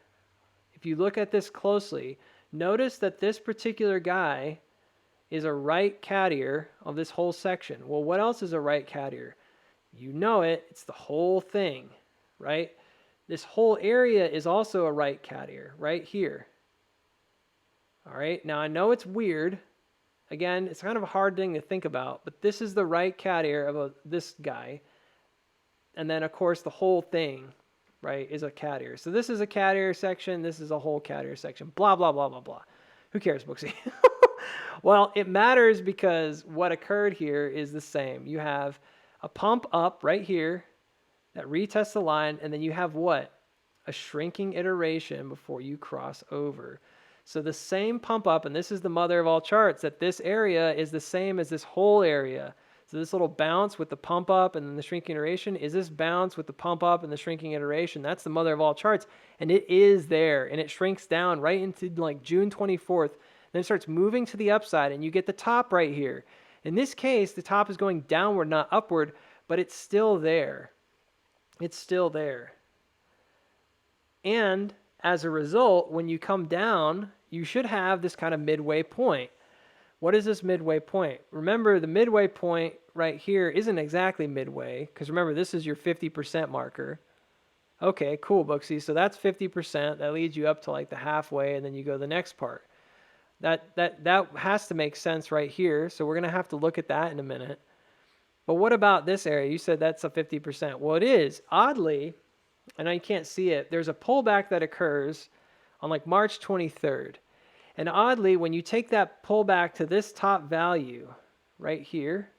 if you look at this closely, notice that this particular guy is a right cat ear of this whole section. Well, what else is a right cat ear? You know it, it's the whole thing, right? This whole area is also a right cat ear, right here. All right, now I know it's weird. Again, it's kind of a hard thing to think about, but this is the right cat ear of this guy. And then, of course, the whole thing, right, is a cat ear. So this is a cat ear section. This is a whole cat ear section. Blah, blah, blah, blah, blah. Who cares, Booksy? Well, it matters because what occurred here is the same. You have a pump up right here that retests the line, and then you have what? A shrinking iteration before you cross over. So the same pump up, and this is the mother of all charts, that this area is the same as this whole area. So this little bounce with the pump up and then the shrinking iteration is this bounce with the pump up and the shrinking iteration. That's the mother of all charts, and it is there, and it shrinks down right into like June 24th. Then it starts moving to the upside, and you get the top right here. In this case, the top is going downward, not upward, but it's still there. It's still there. And as a result, when you come down, you should have this kind of midway point. What is this midway point? Remember, the midway point right here isn't exactly midway, because remember, this is your 50% marker. Okay, cool, Booksy. So that's 50%. That leads you up to like the halfway, and then you go to the next part. That has to make sense right here, so we're going to have to look at that in a minute. But what about this area? You said that's a 50%. Well, it is. Oddly, and I can't see it, there's a pullback that occurs on like March 23rd. And oddly, when you take that pullback to this top value right here,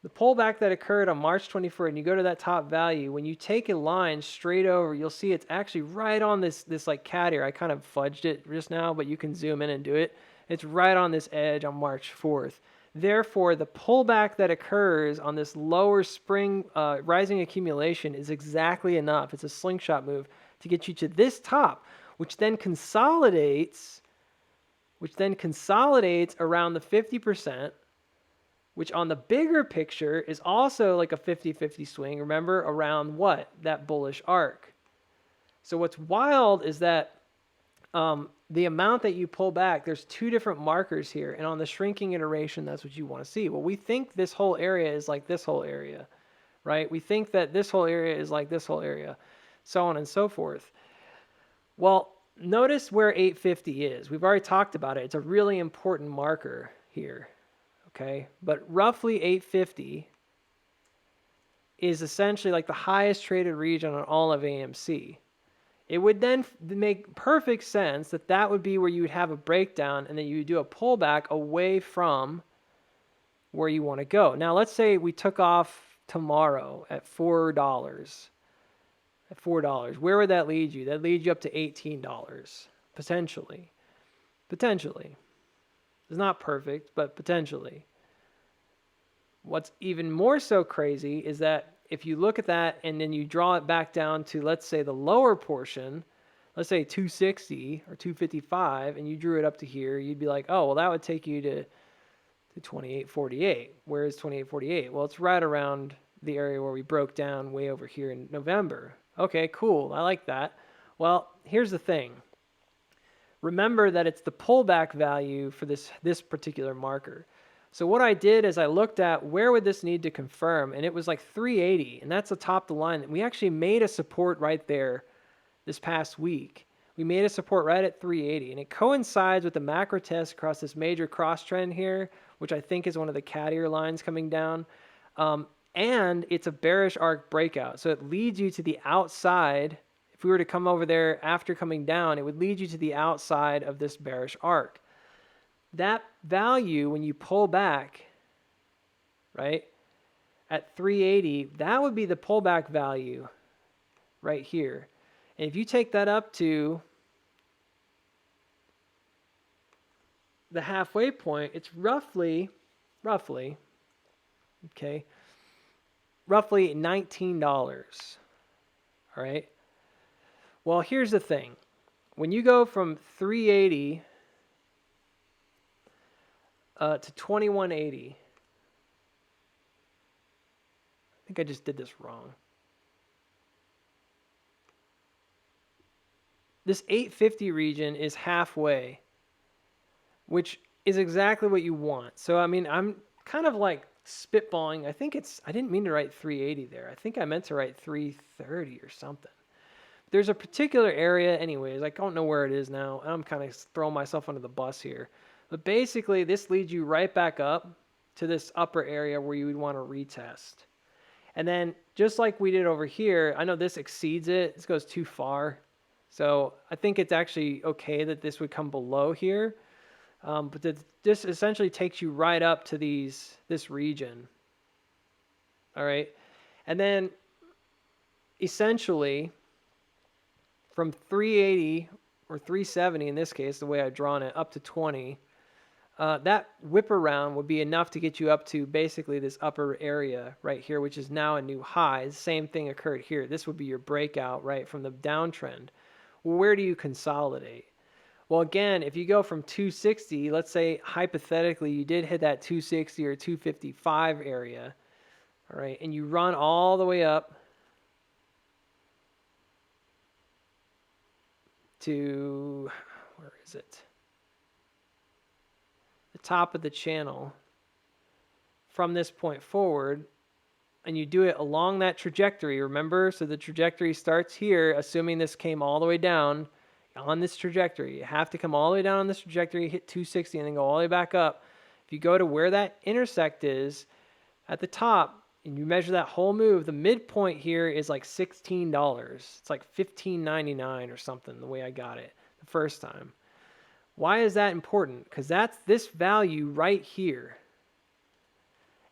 the pullback that occurred on March 24th, and you go to that top value, when you take a line straight over, you'll see it's actually right on this like cat ear. I kind of fudged it just now, but you can zoom in and do it. It's right on this edge on March 4th. Therefore, the pullback that occurs on this lower spring rising accumulation is exactly enough. It's a slingshot move to get you to this top, which then consolidates around the 50%, which on the bigger picture is also like a 50-50 swing, remember, around what? That bullish arc. So what's wild is that the amount that you pull back, there's two different markers here. And on the shrinking iteration, that's what you want to see. Well, we think this whole area is like this whole area, right? We think that this whole area is like this whole area, so on and so forth. Well, notice where 850 is. We've already talked about it. It's a really important marker here, okay? But roughly 850 is essentially like the highest traded region on all of AMC. It would then make perfect sense that that would be where you would have a breakdown and then you would do a pullback away from where you want to go. Now, let's say we took off tomorrow at $4. At $4, where would that lead you? That leads you up to $18, potentially. Potentially. It's not perfect, but potentially. What's even more so crazy is that if you look at that and then you draw it back down to, let's say, the lower portion, let's say 260 or 255, and you drew it up to here, you'd be like, oh, well, that would take you to 2848. Where is 2848? Well, it's right around the area where we broke down way over here in November. Okay, cool. I like that. Well, here's the thing. Remember that it's the pullback value for this particular marker. So what I did is I looked at where would this need to confirm, and it was like 380, and that's the top of the line. We actually made a support right there this past week. We made a support right at 380, and it coincides with the macro test across this major cross trend here, which I think is one of the cat ear lines coming down. And it's a bearish arc breakout. So it leads you to the outside. If we were to come over there after coming down, it would lead you to the outside of this bearish arc. That value, when you pull back, right, at 380, that would be the pullback value right here. And if you take that up to the halfway point, it's roughly $19. All right. Well, here's the thing. When you go from 380 to 2180, I think I just did this wrong. This 850 region is halfway, which is exactly what you want. So, I mean, I'm kind of like spitballing. I didn't mean to write 380 there. I think I meant to write 330 or something. There's a particular area, anyways, I don't know where it is now. I'm kind of throwing myself under the bus here. But basically, this leads you right back up to this upper area where you would want to retest. And then, just like we did over here, I know this exceeds it. This goes too far. So I think it's actually okay that this would come below here. But this essentially takes you right up to this region. All right. And then, essentially, from 380 or 370 in this case, the way I've drawn it, up to 20, that whip around would be enough to get you up to basically this upper area right here, which is now a new high. The same thing occurred here. This would be your breakout, right, from the downtrend. Well, where do you consolidate? Well, again, if you go from 260, let's say hypothetically you did hit that 260 or 255 area, all right, and you run all the way up to, where is it? The top of the channel from this point forward, and you do it along that trajectory, remember? So the trajectory starts here, assuming this came all the way down on this trajectory. You have to come all the way down on this trajectory, hit 260, and then go all the way back up. If you go to where that intersect is at the top, and you measure that whole move, the midpoint here is like $16. It's like $15.99 or something, the way I got it the first time. Why is that important? Because that's this value right here.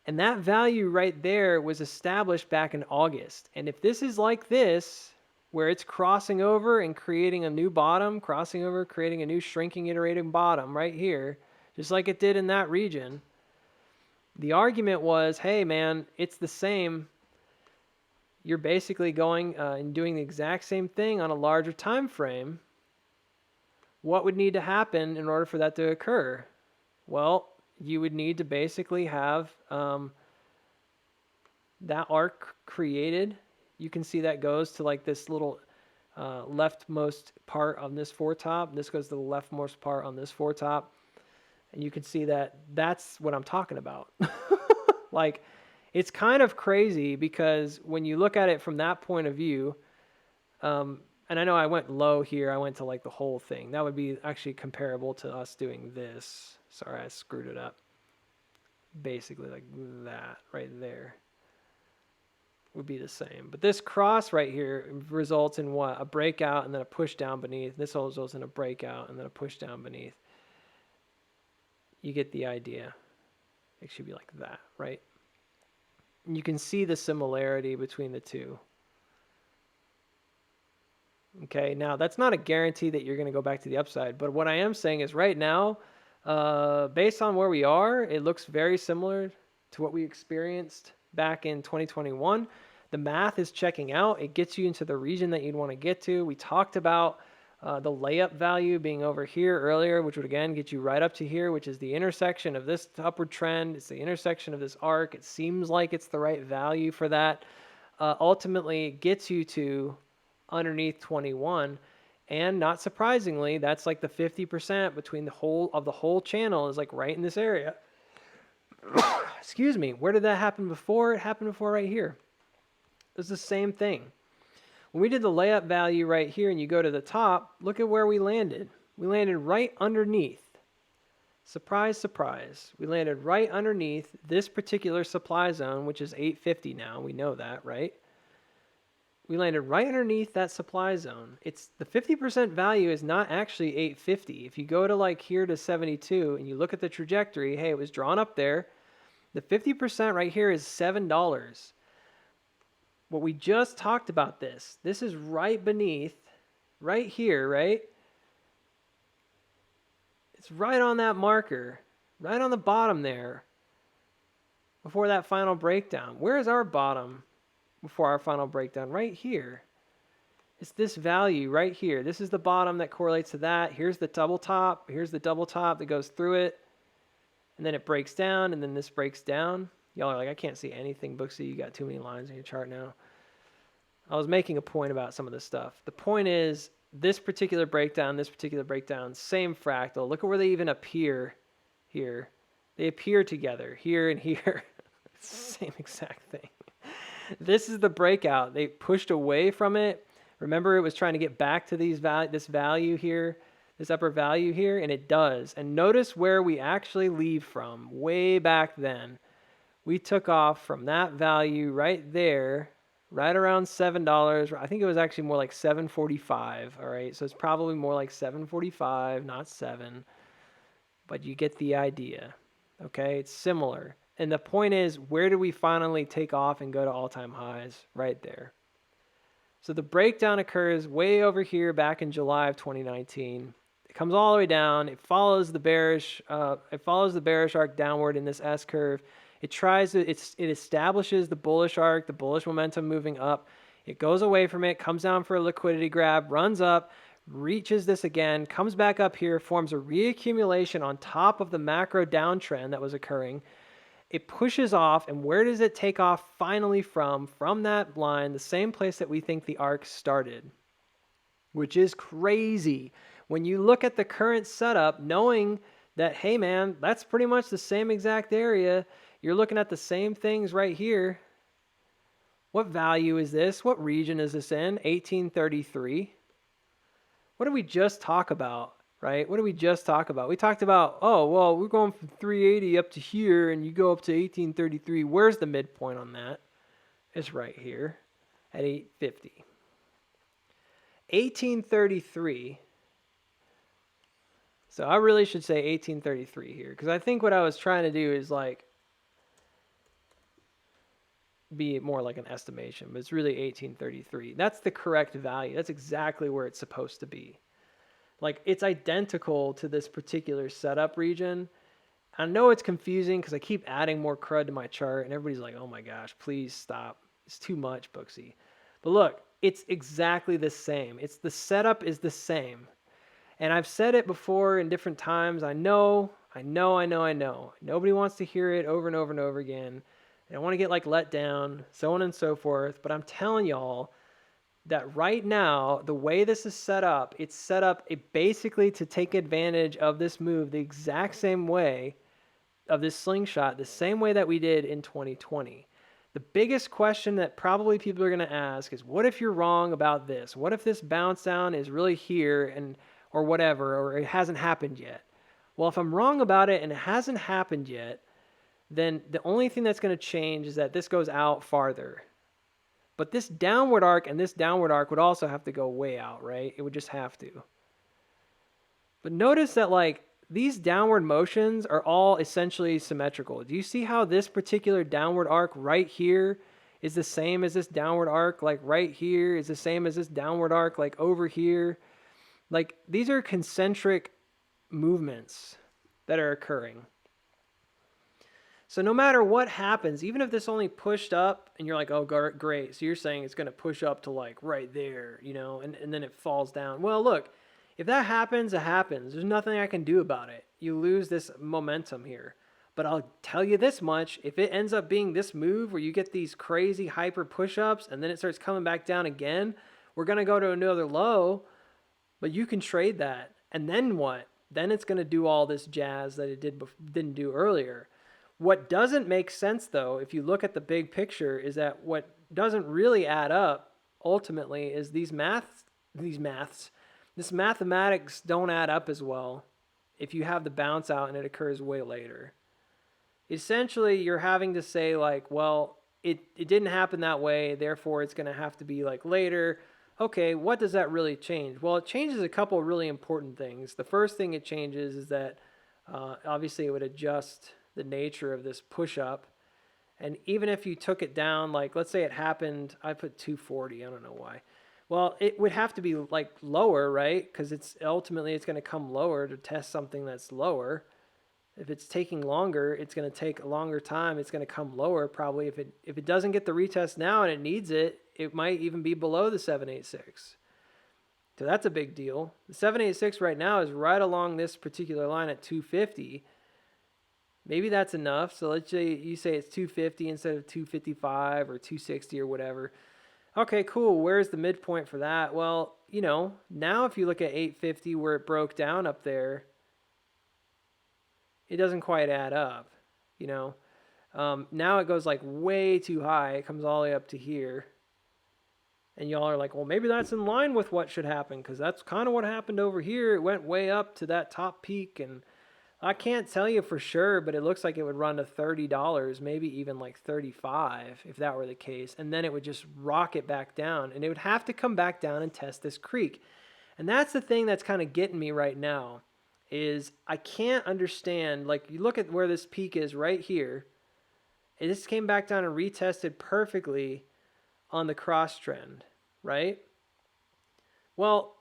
And that value right there was established back in August. And if this is like this, where it's crossing over and creating a new bottom, crossing over, creating a new shrinking iterating bottom right here, just like it did in that region, the argument was, hey man, it's the same. You're basically going and doing the exact same thing on a larger time frame. What would need to happen in order for that to occur? Well, you would need to basically have that arc created. You can see that goes to like this little leftmost part on this foretop. This goes to the leftmost part on this foretop. And you can see that that's what I'm talking about. Like, it's kind of crazy because when you look at it from that point of view, and I know I went low here. I went to like the whole thing. That would be actually comparable to us doing this. Sorry, I screwed it up. Basically like that right there would be the same. But this cross right here results in what? A breakout and then a push down beneath. This results in a breakout and then a push down beneath. You get the idea. It should be like that, right? And you can see the similarity between the two. Okay, now that's not a guarantee that you're going to go back to the upside, but what I am saying is right now, based on where we are, it looks very similar to what we experienced back in 2021. The math is checking out. It gets you into the region that you'd want to get to. We talked about the layup value being over here earlier, which would again get you right up to here, which is the intersection of this upward trend. It's the intersection of this arc. It seems like it's the right value for that. Ultimately, it gets you to underneath 21, and not surprisingly, that's like the 50% between the whole channel is like right in this area. Excuse me. Where did that happen before? It happened before right here. It was the same thing. When we did the layup value right here and you go to the top, look at where we landed. We landed right underneath. Surprise, surprise. We landed right underneath this particular supply zone, which is 850 now. We know that, right? We landed right underneath that supply zone. It's the 50% value is not actually 850. If you go to like here to 72 and you look at the trajectory, hey, it was drawn up there. The 50% right here is $7. What we just talked about this is right beneath, right here, right? It's right on that marker, right on the bottom there before that final breakdown. Where is our bottom? Before our final breakdown, right here. It's this value right here. This is the bottom that correlates to that. Here's the double top. Here's the double top that goes through it. And then it breaks down, and then this breaks down. Y'all are like, I can't see anything, Booksy. You got too many lines in your chart now. I was making a point about some of this stuff. The point is, this particular breakdown, same fractal. Look at where they even appear here. They appear together, here and here. It's the same exact thing. This is the breakout. They pushed away from it. Remember, it was trying to get back to this value here, this upper value here, and it does. And notice where we actually leave from way back then. We took off from that value right there, right around $7. I think it was actually more like $7.45. All right, so it's probably more like $7.45, not $7. But you get the idea. Okay, it's similar. And the point is, where do we finally take off and go to all-time highs? Right there. So the breakdown occurs way over here back in July of 2019. It comes all the way down. It follows the bearish arc downward in this S curve. It establishes the bullish arc, the bullish momentum moving up. It goes away from it, comes down for a liquidity grab, runs up, reaches this again, comes back up here, forms a reaccumulation on top of the macro downtrend that was occurring. It pushes off, and where does it take off finally from? From that line, the same place that we think the arc started, which is crazy. When you look at the current setup, knowing that, hey man, that's pretty much the same exact area, you're looking at the same things right here. What value is this? What region is this in? 1833. What did we just talk about? Right? What did we just talk about? We talked about, oh, well, we're going from 380 up to here, and you go up to 1833. Where's the midpoint on that? It's right here at 850. 1833. So I really should say 1833 here, because I think what I was trying to do is like be more like an estimation, but it's really 1833. That's the correct value. That's exactly where it's supposed to be. Like, it's identical to this particular setup region. I know it's confusing because I keep adding more crud to my chart, and everybody's like, oh my gosh, please stop. It's too much, Booksy. But look, it's exactly the same. The setup is the same. And I've said it before in different times. I know. Nobody wants to hear it over and over and over again. They don't want to get like let down, so on and so forth. But I'm telling y'all, that right now, the way this is set up, it's set up basically to take advantage of this move the exact same way of this slingshot, the same way that we did in 2020. The biggest question that probably people are going to ask is, what if you're wrong about this? What if this bounce down is really here and or whatever, or it hasn't happened yet? Well, if I'm wrong about it and it hasn't happened yet, then the only thing that's going to change is that this goes out farther. But this downward arc and this downward arc would also have to go way out, right? It would just have to. But notice that like these downward motions are all essentially symmetrical. Do you see how this particular downward arc right here is the same as this downward arc like right here is the same as this downward arc like over here? Like these are concentric movements that are occurring. So no matter what happens, even if this only pushed up and you're like, oh, great. So you're saying it's going to push up to like right there, you know, and then it falls down. Well, look, if that happens, it happens. There's nothing I can do about it. You lose this momentum here. But I'll tell you this much. If it ends up being this move where you get these crazy hyper push-ups and then it starts coming back down again, we're going to go to another low, but you can trade that. And then what? Then it's going to do all this jazz that it didn't do earlier. What doesn't make sense, though, if you look at the big picture, is that what doesn't really add up, ultimately, is this mathematics don't add up as well if you have the bounce out and it occurs way later. Essentially, you're having to say, like, well, it didn't happen that way, therefore it's going to have to be, like, later. Okay, what does that really change? Well, it changes a couple of really important things. The first thing it changes is that, obviously, it would adjust the nature of this push-up. And even if you took it down, like let's say it happened, I put 240, I don't know why. Well, it would have to be like lower, right? Because it's going to come lower to test something that's lower. If it's taking longer, it's going to take a longer time. It's going to come lower probably. If it doesn't get the retest now and it needs it, it might even be below the 786. So that's a big deal. The 786 right now is right along this particular line at 250. Maybe that's enough. So let's say you say it's 250 instead of 255 or 260 or whatever. Okay, cool. Where's the midpoint for that? Well, you know, now if you look at 850 where it broke down up there, it doesn't quite add up, you know. Now it goes like way too high. It comes all the way up to here. And y'all are like, well, maybe that's in line with what should happen because that's kind of what happened over here. It went way up to that top peak and I can't tell you for sure, but it looks like it would run to $30, maybe even like $35 if that were the case. And then it would just rocket back down and it would have to come back down and test this creek. And that's the thing that's kind of getting me right now is I can't understand, like you look at where this peak is right here. It just came back down and retested perfectly on the cross trend, right? Well,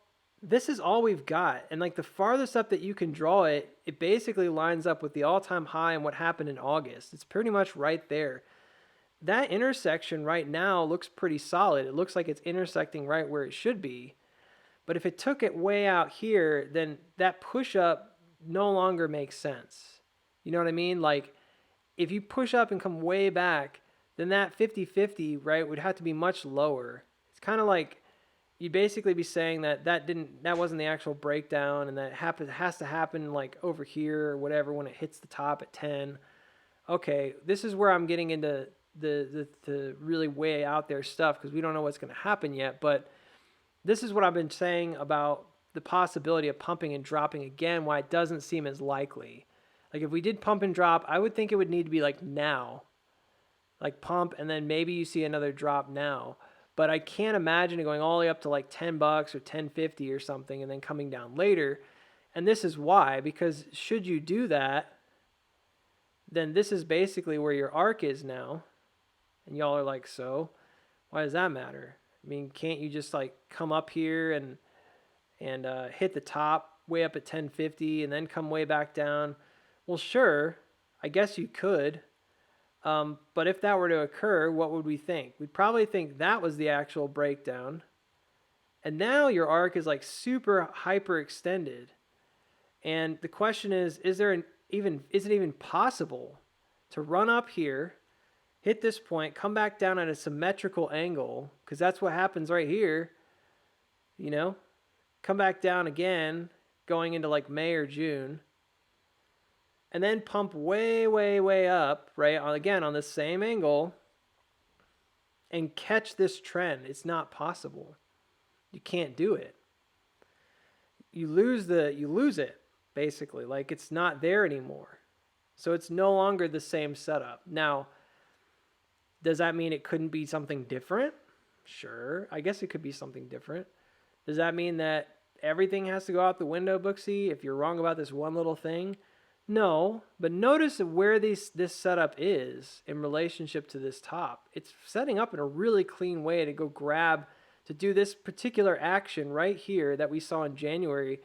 this is all we've got. And like the farthest up that you can draw it, it basically lines up with the all-time high and what happened in August. It's pretty much right there. That intersection right now looks pretty solid. It looks like it's intersecting right where it should be. But if it took it way out here, then that push-up no longer makes sense. You know what I mean? Like if you push up and come way back, then that 50-50, right, would have to be much lower. It's kind of like you'd basically be saying that wasn't the actual breakdown and that has to happen like over here or whatever when it hits the top at 10. Okay, this is where I'm getting into the really way out there stuff because we don't know what's going to happen yet. But this is what I've been saying about the possibility of pumping and dropping again, why it doesn't seem as likely. Like if we did pump and drop, I would think it would need to be like now. Like pump and then maybe you see another drop now. But I can't imagine it going all the way up to like $10 or $10.50 or something and then coming down later. And this is why, because should you do that, then this is basically where your arc is now. And y'all are like, so why does that matter? I mean, can't you just like come up here and hit the top way up at 10.50 and then come way back down? Well, sure, I guess you could. But if that were to occur, what would we think? We'd probably think that was the actual breakdown. And now your arc is like super hyper extended. And the question is it even possible to run up here, hit this point, come back down at a symmetrical angle, because that's what happens right here, you know, come back down again, going into like May or June, and then pump way, way, way up, right? Again, on the same angle, and catch this trend. It's not possible. You can't do it. You lose it, basically. Like, it's not there anymore. So it's no longer the same setup. Now, does that mean it couldn't be something different? Sure. I guess it could be something different. Does that mean that everything has to go out the window, Booksy, if you're wrong about this one little thing? No, but notice where this setup is in relationship to this top. It's setting up in a really clean way to do this particular action right here that we saw in January,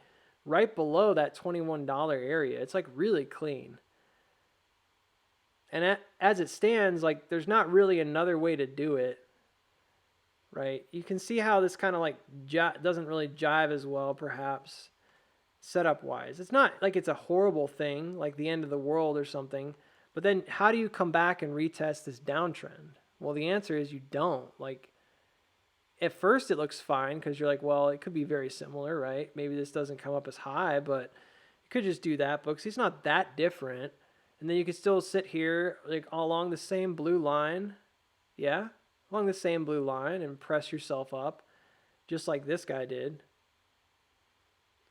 right below that $21 area. It's like really clean. And as it stands, like, there's not really another way to do it, right? You can see how this kind of like doesn't really jive as well, perhaps, setup wise. It's not like it's a horrible thing, like the end of the world or something. But then how do you come back and retest this downtrend? Well, the answer is you don't. Like, at first it looks fine because you're like, well, it could be very similar, right? Maybe this doesn't come up as high, but you could just do that, Booksy. It's not that different. And then you could still sit here like along the same blue line. Yeah, along the same blue line, and press yourself up just like this guy did.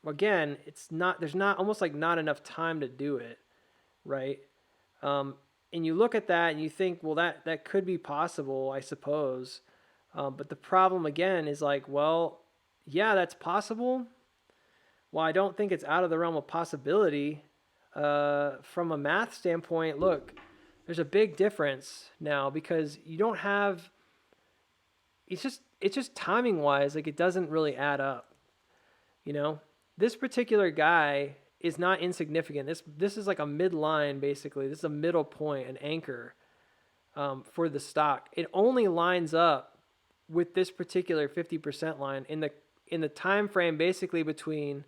Again, there's not almost like not enough time to do it, right? And you look at that and you think, well, that could be possible, I suppose. But the problem again is like, well, yeah, that's possible. Well, I don't think it's out of the realm of possibility. From a math standpoint, look, there's a big difference now because you don't have, it's just timing wise, like, it doesn't really add up. You know, this particular guy is not insignificant. This is like a midline, basically. This is a middle point, an anchor, for the stock. It only lines up with this particular 50% line in the time frame, basically between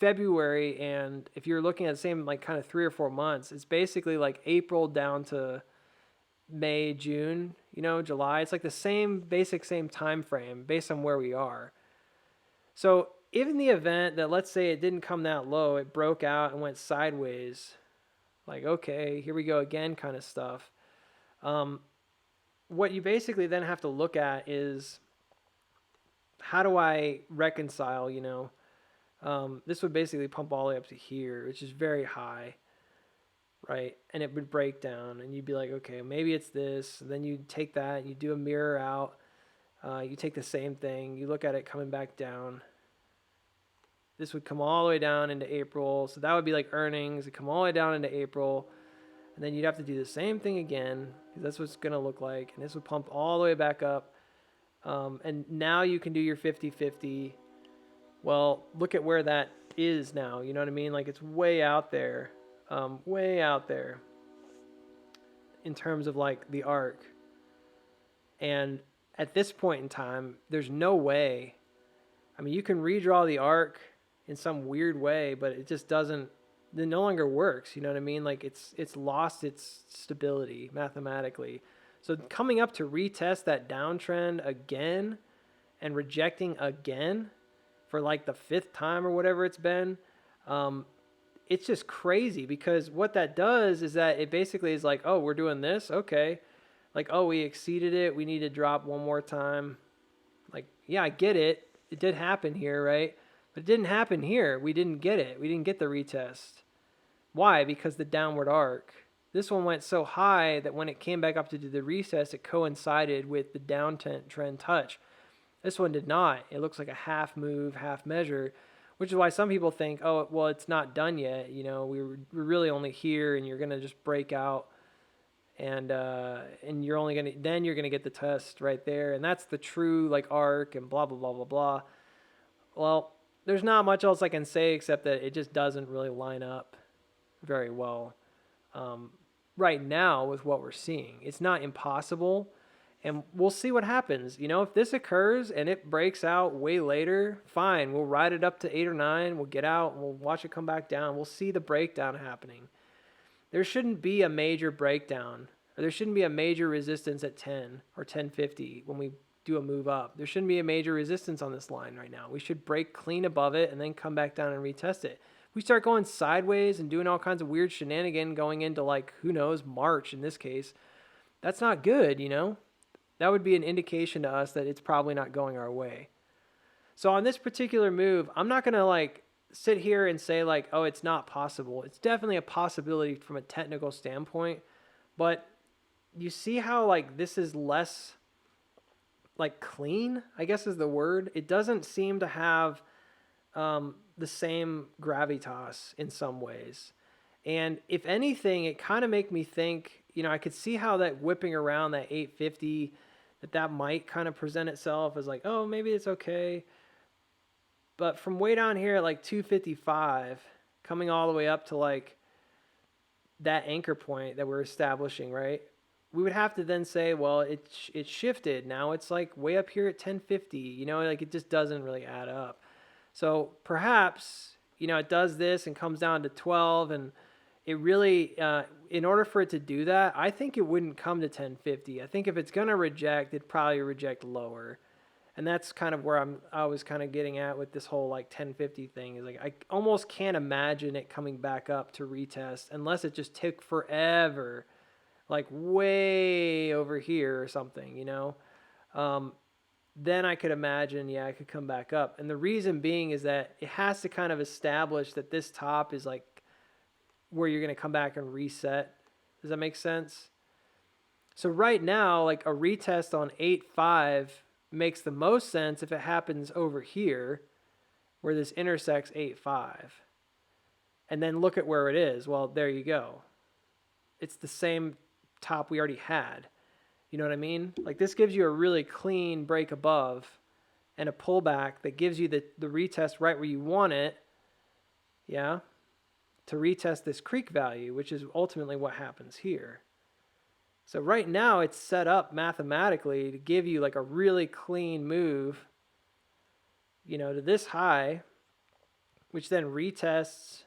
February, and if you're looking at the same like kind of 3 or 4 months, it's basically like April down to May, June, July. It's like the same time frame based on where we are. So if in the event that, let's say, it didn't come that low, it broke out and went sideways, like, okay, here we go again kind of stuff. What you basically then have to look at is, how do I reconcile, this would basically pump all the way up to here, which is very high, right? And it would break down, and you'd be like, okay, maybe it's this. And then you take that, and you do a mirror out. You take the same thing. You look at it coming back down. This would come all the way down into April. So that would be like earnings. It'd come all the way down into April. And then you'd have to do the same thing again, because that's what it's going to look like. And this would pump all the way back up. And now you can do your 50-50. Well, look at where that is now. You know what I mean? Like, it's way out there in terms of like the arc. And at this point in time, there's no way. I mean, you can redraw the arc in some weird way, but it just doesn't, it no longer works. You know what I mean? Like, it's lost its stability mathematically. So coming up to retest that downtrend again and rejecting again for like the 5th time or whatever it's been, it's just crazy, because what that does is that it basically is like, oh, we're doing this, okay. Like, oh, we exceeded it, we need to drop one more time. Like, yeah, I get it. It did happen here, right? But it didn't happen here. We didn't get it. We didn't get the retest. Why? Because the downward arc. This one went so high that when it came back up to do the retest, it coincided with the downtrend touch. This one did not. It looks like a half move, half measure, which is why some people think, oh, well, it's not done yet. We're really only here, and you're going to just break out. And you're only you're gonna get the test right there, and that's the true like arc and blah blah blah blah blah. Well, there's not much else I can say except that it just doesn't really line up very well right now with what we're seeing. It's not impossible, and we'll see what happens. If this occurs and it breaks out way later, fine. We'll ride it up to 8 or 9. We'll get out and we'll watch it come back down. We'll see the breakdown happening. there shouldn't be a major breakdown, or there shouldn't be a major resistance at 10 or 1050 when we do a move up. There shouldn't be a major resistance on this line right now. We should break clean above it and then come back down and retest it. If we start going sideways and doing all kinds of weird shenanigan going into, like, who knows, March in this case, that's not good, you know? That would be an indication to us that it's probably not going our way. So on this particular move, I'm not going to like sit here and say like, oh, it's not possible. It's definitely a possibility from a technical standpoint, but you see how like this is less like clean, I guess is the word. It doesn't seem to have the same gravitas in some ways. And if anything, it kind of make me think, you know, I could see how that whipping around that 850, that might kind of present itself as like, oh, maybe it's okay. But from way down here at like 255, coming all the way up to like that anchor point that we're establishing, right? We would have to then say, well, it shifted. Now it's like way up here at 1050, you know, like it just doesn't really add up. So perhaps, you know, it does this and comes down to 12, and it really, in order for it to do that, I think it wouldn't come to 1050. I think if it's going to reject, it'd probably reject lower. And that's kind of where I was kind of getting at with this whole like 1050 thing, is like I almost can't imagine it coming back up to retest unless it just took forever, like way over here or something, you know. Then I could imagine, yeah, I could come back up. And the reason being is that it has to kind of establish that this top is like where you're going to come back and reset. Does that make sense? So right now, like a retest on 8.5 makes the most sense if it happens over here where this intersects 8.5. And then look at where it is. Well, there you go. It's the same top we already had. You know what I mean? Like this gives you a really clean break above and a pullback that gives you the retest right where you want it. Yeah. To retest this creek value, which is ultimately what happens here. So right now it's set up mathematically to give you like a really clean move, you know, to this high, which then retests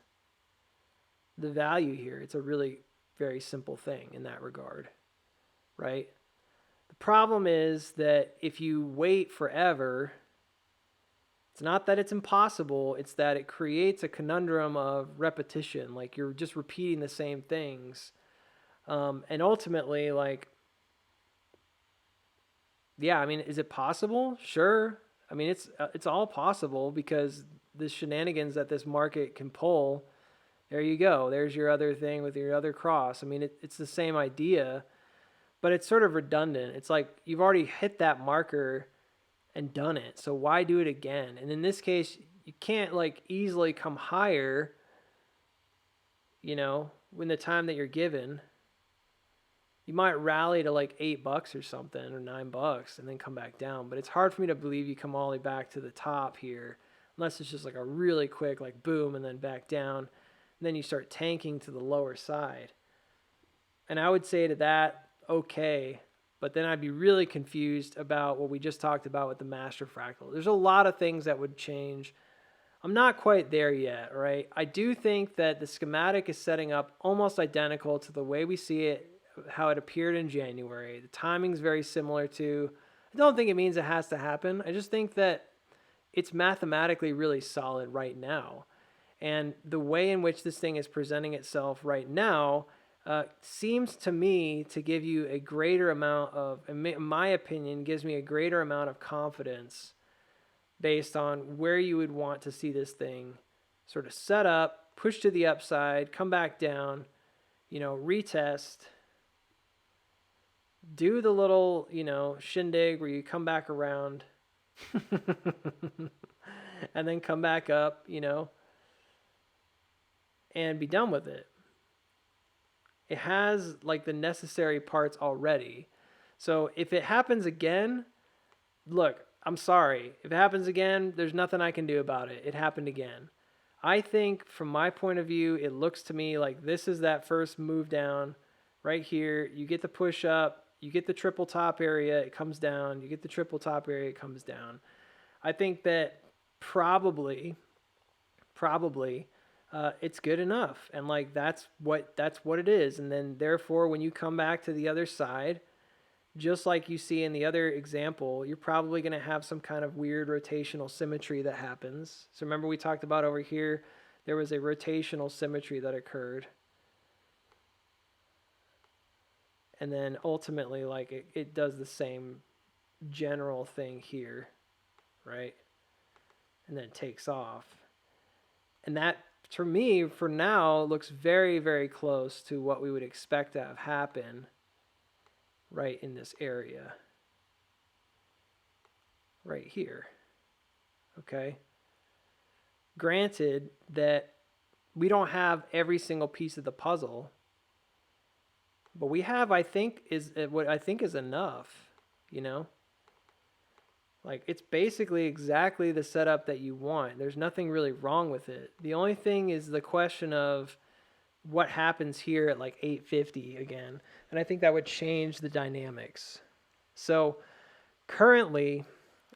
the value here. It's a really very simple thing in that regard, right? The problem is that if you wait forever, it's not that it's impossible, it's that it creates a conundrum of repetition. Like you're just repeating the same things. And ultimately, like, yeah, I mean, is it possible? Sure. I mean, it's all possible because the shenanigans that this market can pull, there you go. There's your other thing with your other cross. I mean, it's the same idea, but it's sort of redundant. It's like you've already hit that marker and done it. So why do it again? And in this case, you can't like easily come higher, you know, when the time that you're given. You might rally to like $8 or something, or $9 and then come back down. But it's hard for me to believe you come all the way back to the top here, unless it's just like a really quick like boom and then back down. And then you start tanking to the lower side. And I would say to that, okay, but then I'd be really confused about what we just talked about with the master fractal. There's a lot of things that would change. I'm not quite there yet, right? I do think that the schematic is setting up almost identical to the way we see it, how it appeared in January. The timing's very similar to, I don't think it means it has to happen. I just think that it's mathematically really solid right now. And the way in which this thing is presenting itself right now seems to me to give you a greater amount of, in my opinion, gives me a greater amount of confidence based on where you would want to see this thing sort of set up, push to the upside, come back down, you know, retest, do the little, you know, shindig where you come back around and then come back up, you know, and be done with it. It has like the necessary parts already. So if it happens again, look, I'm sorry. If it happens again, there's nothing I can do about it. It happened again. I think from my point of view, it looks to me like this is that first move down right here. You get the push up, you get the triple top area, it comes down. You get the triple top area, it comes down. I think that probably it's good enough. And like that's what it is. And then therefore when you come back to the other side, just like you see in the other example, you're probably going to have some kind of weird rotational symmetry that happens. So remember we talked about over here, there was a rotational symmetry that occurred. And then ultimately, like it does the same general thing here, right? And then it takes off. And that, for me, for now, looks very, very close to what we would expect to have happen right in this area. Right here. Okay? Granted that we don't have every single piece of the puzzle, but we have, I think, is what I think is enough, you know? Like, it's basically exactly the setup that you want. There's nothing really wrong with it. The only thing is the question of what happens here at like 850 again. And I think that would change the dynamics. So currently,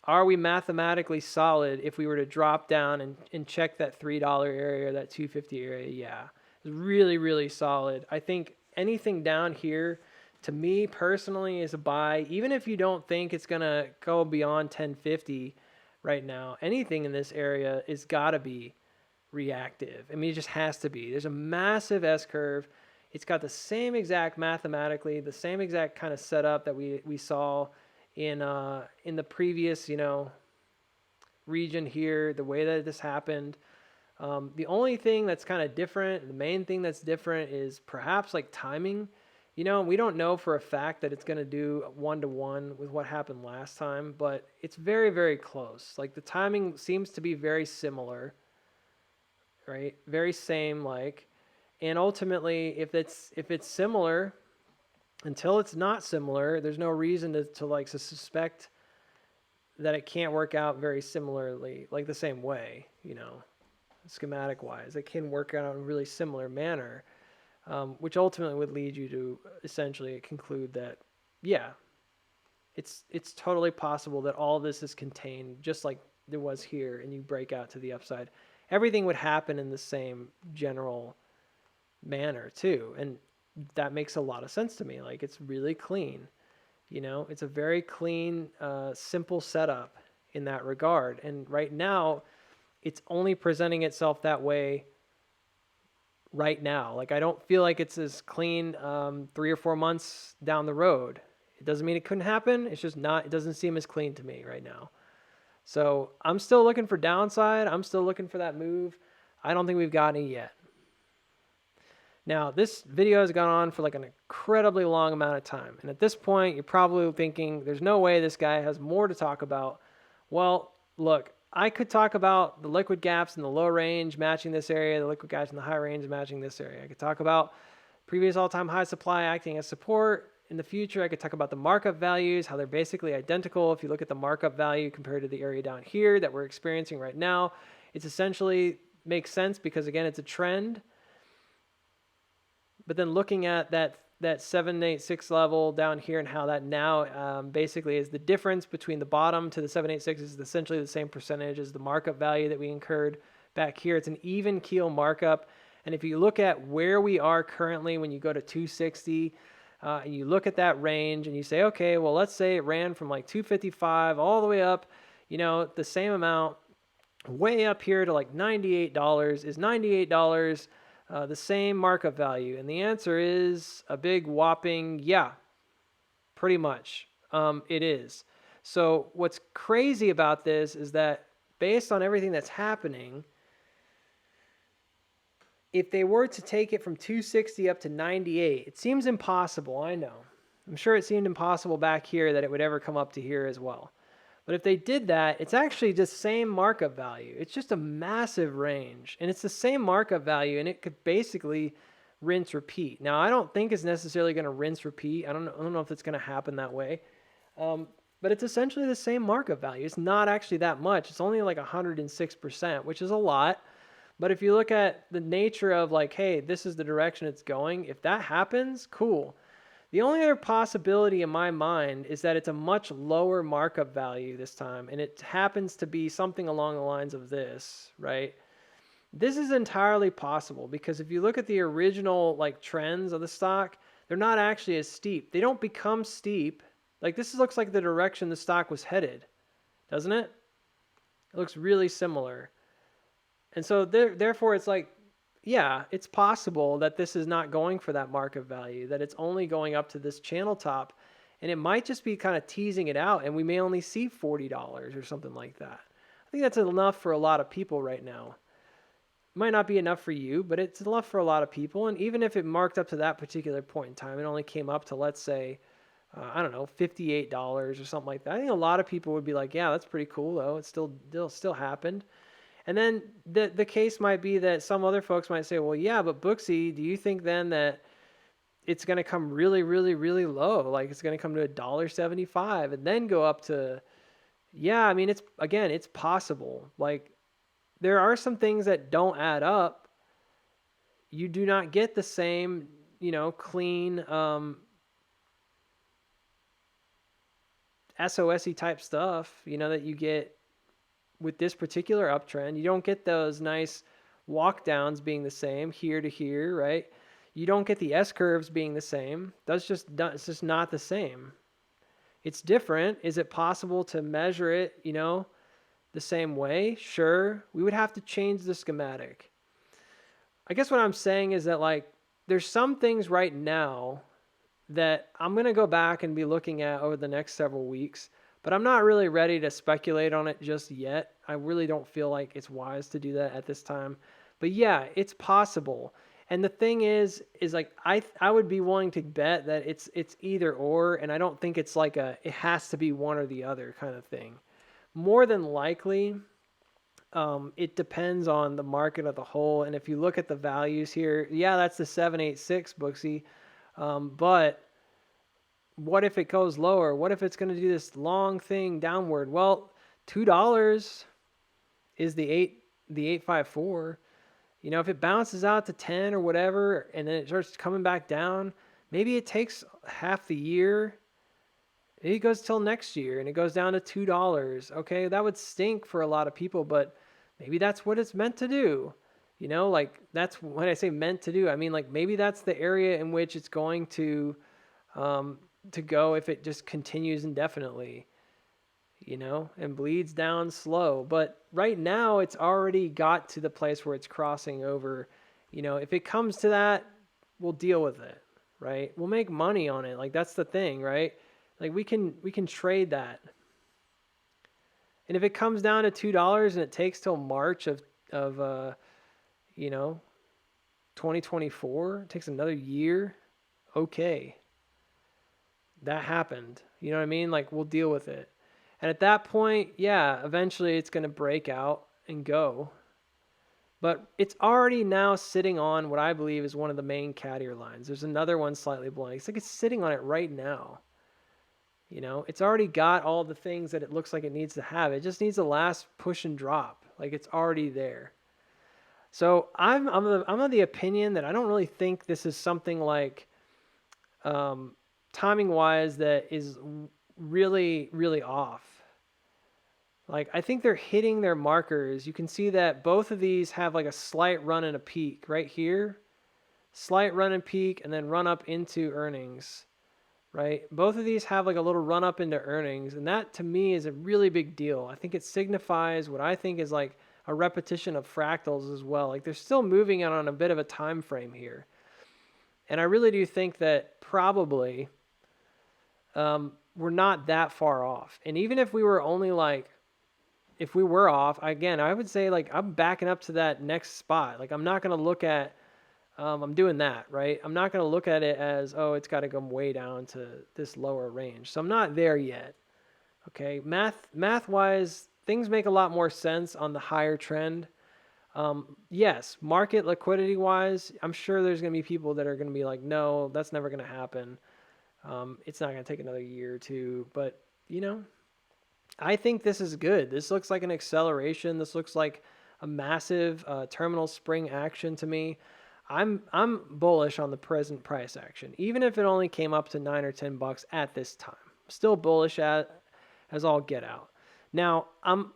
are we mathematically solid if we were to drop down and check that $3 area, that 250 area? Yeah, it's really, really solid. I think anything down here, to me personally, is a buy. Even if you don't think it's going to go beyond 1050 right now, anything in this area is got to be reactive. I mean, it just has to be. There's a massive S-curve. It's got the same exact mathematically, the same exact kind of setup that we saw in the previous, region here, the way that this happened. The only thing that's kind of different, the main thing that's different is perhaps like timing. We don't know for a fact that it's going to do 1-to-1 with what happened last time, but it's very, very close. Like the timing seems to be very similar, right? Very same like, and ultimately if it's similar, until it's not similar, there's no reason to suspect that it can't work out very similarly, like the same way, schematic wise. It can work out in a really similar manner. Which ultimately would lead you to essentially conclude that, yeah, it's totally possible that all this is contained just like there was here, and you break out to the upside. Everything would happen in the same general manner too, and that makes a lot of sense to me. Like it's really clean, it's a very clean, simple setup in that regard. And right now, it's only presenting itself that way right now. Like I don't feel like it's as clean 3 or 4 months down the road. It doesn't mean it couldn't happen. It's just not, it doesn't seem as clean to me right now. So I'm still looking for downside. I'm still looking for that move. I don't think we've got any yet. Now this video has gone on for like an incredibly long amount of time. And at this point, you're probably thinking there's no way this guy has more to talk about. Well, look, I could talk about the liquid gaps in the low range matching this area, the liquid gaps in the high range matching this area. I could talk about previous all-time high supply acting as support. In the future, I could talk about the markup values, how they're basically identical. If you look at the markup value compared to the area down here that we're experiencing right now, it's essentially makes sense because, again, it's a trend. But then looking at that 786 level down here and how that now basically is the difference between the bottom to the 786 is essentially the same percentage as the markup value that we incurred back here. It's an even keel markup. And if you look at where we are currently when you go to 260 and you look at that range and you say, okay, well, let's say it ran from like 255 all the way up, the same amount way up here to like $98. Is $98 the same markup value? And the answer is a big whopping yeah, pretty much. It is. So what's crazy about this is that based on everything that's happening, if they were to take it from 260 up to 98, it seems impossible, I know. I'm sure it seemed impossible back here that it would ever come up to here as well. But if they did that, it's actually just same markup value. It's just a massive range. And it's the same markup value, and it could basically rinse repeat. Now, I don't think it's necessarily going to rinse repeat. I don't know if it's going to happen that way. But it's essentially the same markup value. It's not actually that much. It's only like 106%, which is a lot. But if you look at the nature of like, hey, this is the direction it's going, if that happens, cool. The only other possibility in my mind is that it's a much lower markup value this time, and it happens to be something along the lines of this, right? This is entirely possible because if you look at the original like trends of the stock, they're not actually as steep. They don't become steep. Like this looks like the direction the stock was headed, doesn't it? It looks really similar. And so therefore it's like, yeah, it's possible that this is not going for that market value, that it's only going up to this channel top, and it might just be kind of teasing it out, and we may only see $40 or something like that. I think that's enough for a lot of people right now. Might not be enough for you, but it's enough for a lot of people. And even if it marked up to that particular point in time, it only came up to, let's say, I don't know, $58 or something like that. I think a lot of people would be like, yeah, that's pretty cool though. It still happened. And then the case might be that some other folks might say, well, yeah, but Booksy, do you think then that it's going to come really, really, really low? Like it's going to come to $1.75 and then go up to, yeah, I mean, it's possible. Like there are some things that don't add up. You do not get the same, clean SOSy type stuff, that you get with this particular uptrend. You don't get those nice walk downs being the same here to here, right? You don't get the S curves being the same. It's just not the same. It's different. Is it possible to measure it, the same way? Sure. We would have to change the schematic. I guess what I'm saying is that like there's some things right now that I'm going to go back and be looking at over the next several weeks, but I'm not really ready to speculate on it just yet. I really don't feel like it's wise to do that at this time. But yeah, it's possible. And the thing is like I would be willing to bet that it's either or, and I don't think it's like it has to be one or the other kind of thing. More than likely, it depends on the market as a whole. And if you look at the values here, yeah, that's the 786 Booksy. But what if it goes lower? What if it's going to do this long thing downward? Well, $2 is the 854. If it bounces out to 10 or whatever, and then it starts coming back down, maybe it takes half the year. Maybe it goes till next year and it goes down to $2. Okay, that would stink for a lot of people, but maybe that's what it's meant to do. Like that's when I say meant to do, I mean like maybe that's the area in which it's going to go if it just continues indefinitely, and bleeds down slow. But right now it's already got to the place where it's crossing over. If it comes to that, we'll deal with it, right? We'll make money on it. Like that's the thing, right? Like we can trade that. And if it comes down to $2 and it takes till March of 2024, it takes another year, okay. That happened. You know what I mean? Like we'll deal with it. And at that point, yeah, eventually it's going to break out and go. But it's already now sitting on what I believe is one of the main cat ear lines. There's another one slightly blank. It's like it's sitting on it right now. It's already got all the things that it looks like it needs to have. It just needs the last push and drop. Like it's already there. So I'm of the opinion that I don't really think this is something like timing wise that is really, really off. Like I think they're hitting their markers. You can see that both of these have like a slight run and a peak right here. Slight run and peak and then run up into earnings. Right? Both of these have like a little run up into earnings, and that to me is a really big deal. I think it signifies what I think is like a repetition of fractals as well. Like they're still moving it on a bit of a time frame here. And I really do think that probably we're not that far off. And even if we were only like, if we were off, again, I would say like I'm backing up to that next spot. Like I'm not going to look at, I'm doing that, right? I'm not going to look at it as, oh, it's got to come way down to this lower range. So I'm not there yet. Okay, math-wise, things make a lot more sense on the higher trend. Yes, market liquidity-wise, I'm sure there's going to be people that are going to be like, no, that's never going to happen. It's not going to take another year or two. But, I think this is good. This looks like an acceleration. This looks like a massive terminal spring action to me. I'm bullish on the present price action, even if it only came up to $9 or $10 at this time. Still bullish as all get out. Now I'm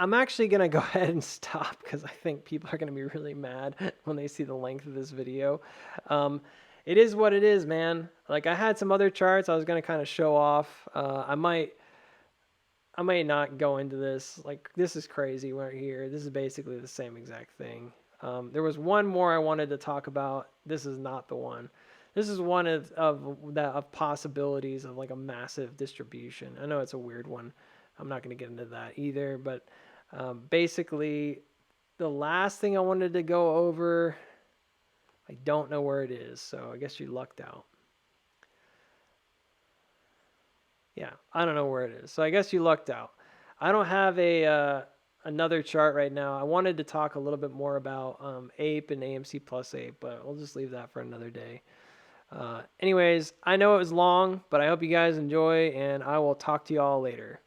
I'm actually going to go ahead and stop because I think people are going to be really mad when they see the length of this video. Um, it is what it is, man. Like I had some other charts I was going to kind of show off. I might not go into this. Like this is crazy right here. This is basically the same exact thing. There was one more I wanted to talk about. This is not the one. This is one of possibilities of like a massive distribution. I know it's a weird one. I'm not going to get into that either. But basically, the last thing I wanted to go over, I don't know where it is. So I guess you lucked out. Yeah, I don't know where it is. So I guess you lucked out. I don't have another chart right now. I wanted to talk a little bit more about APE and AMC plus APE, but we'll just leave that for another day. Anyways, I know it was long, but I hope you guys enjoy, and I will talk to you all later.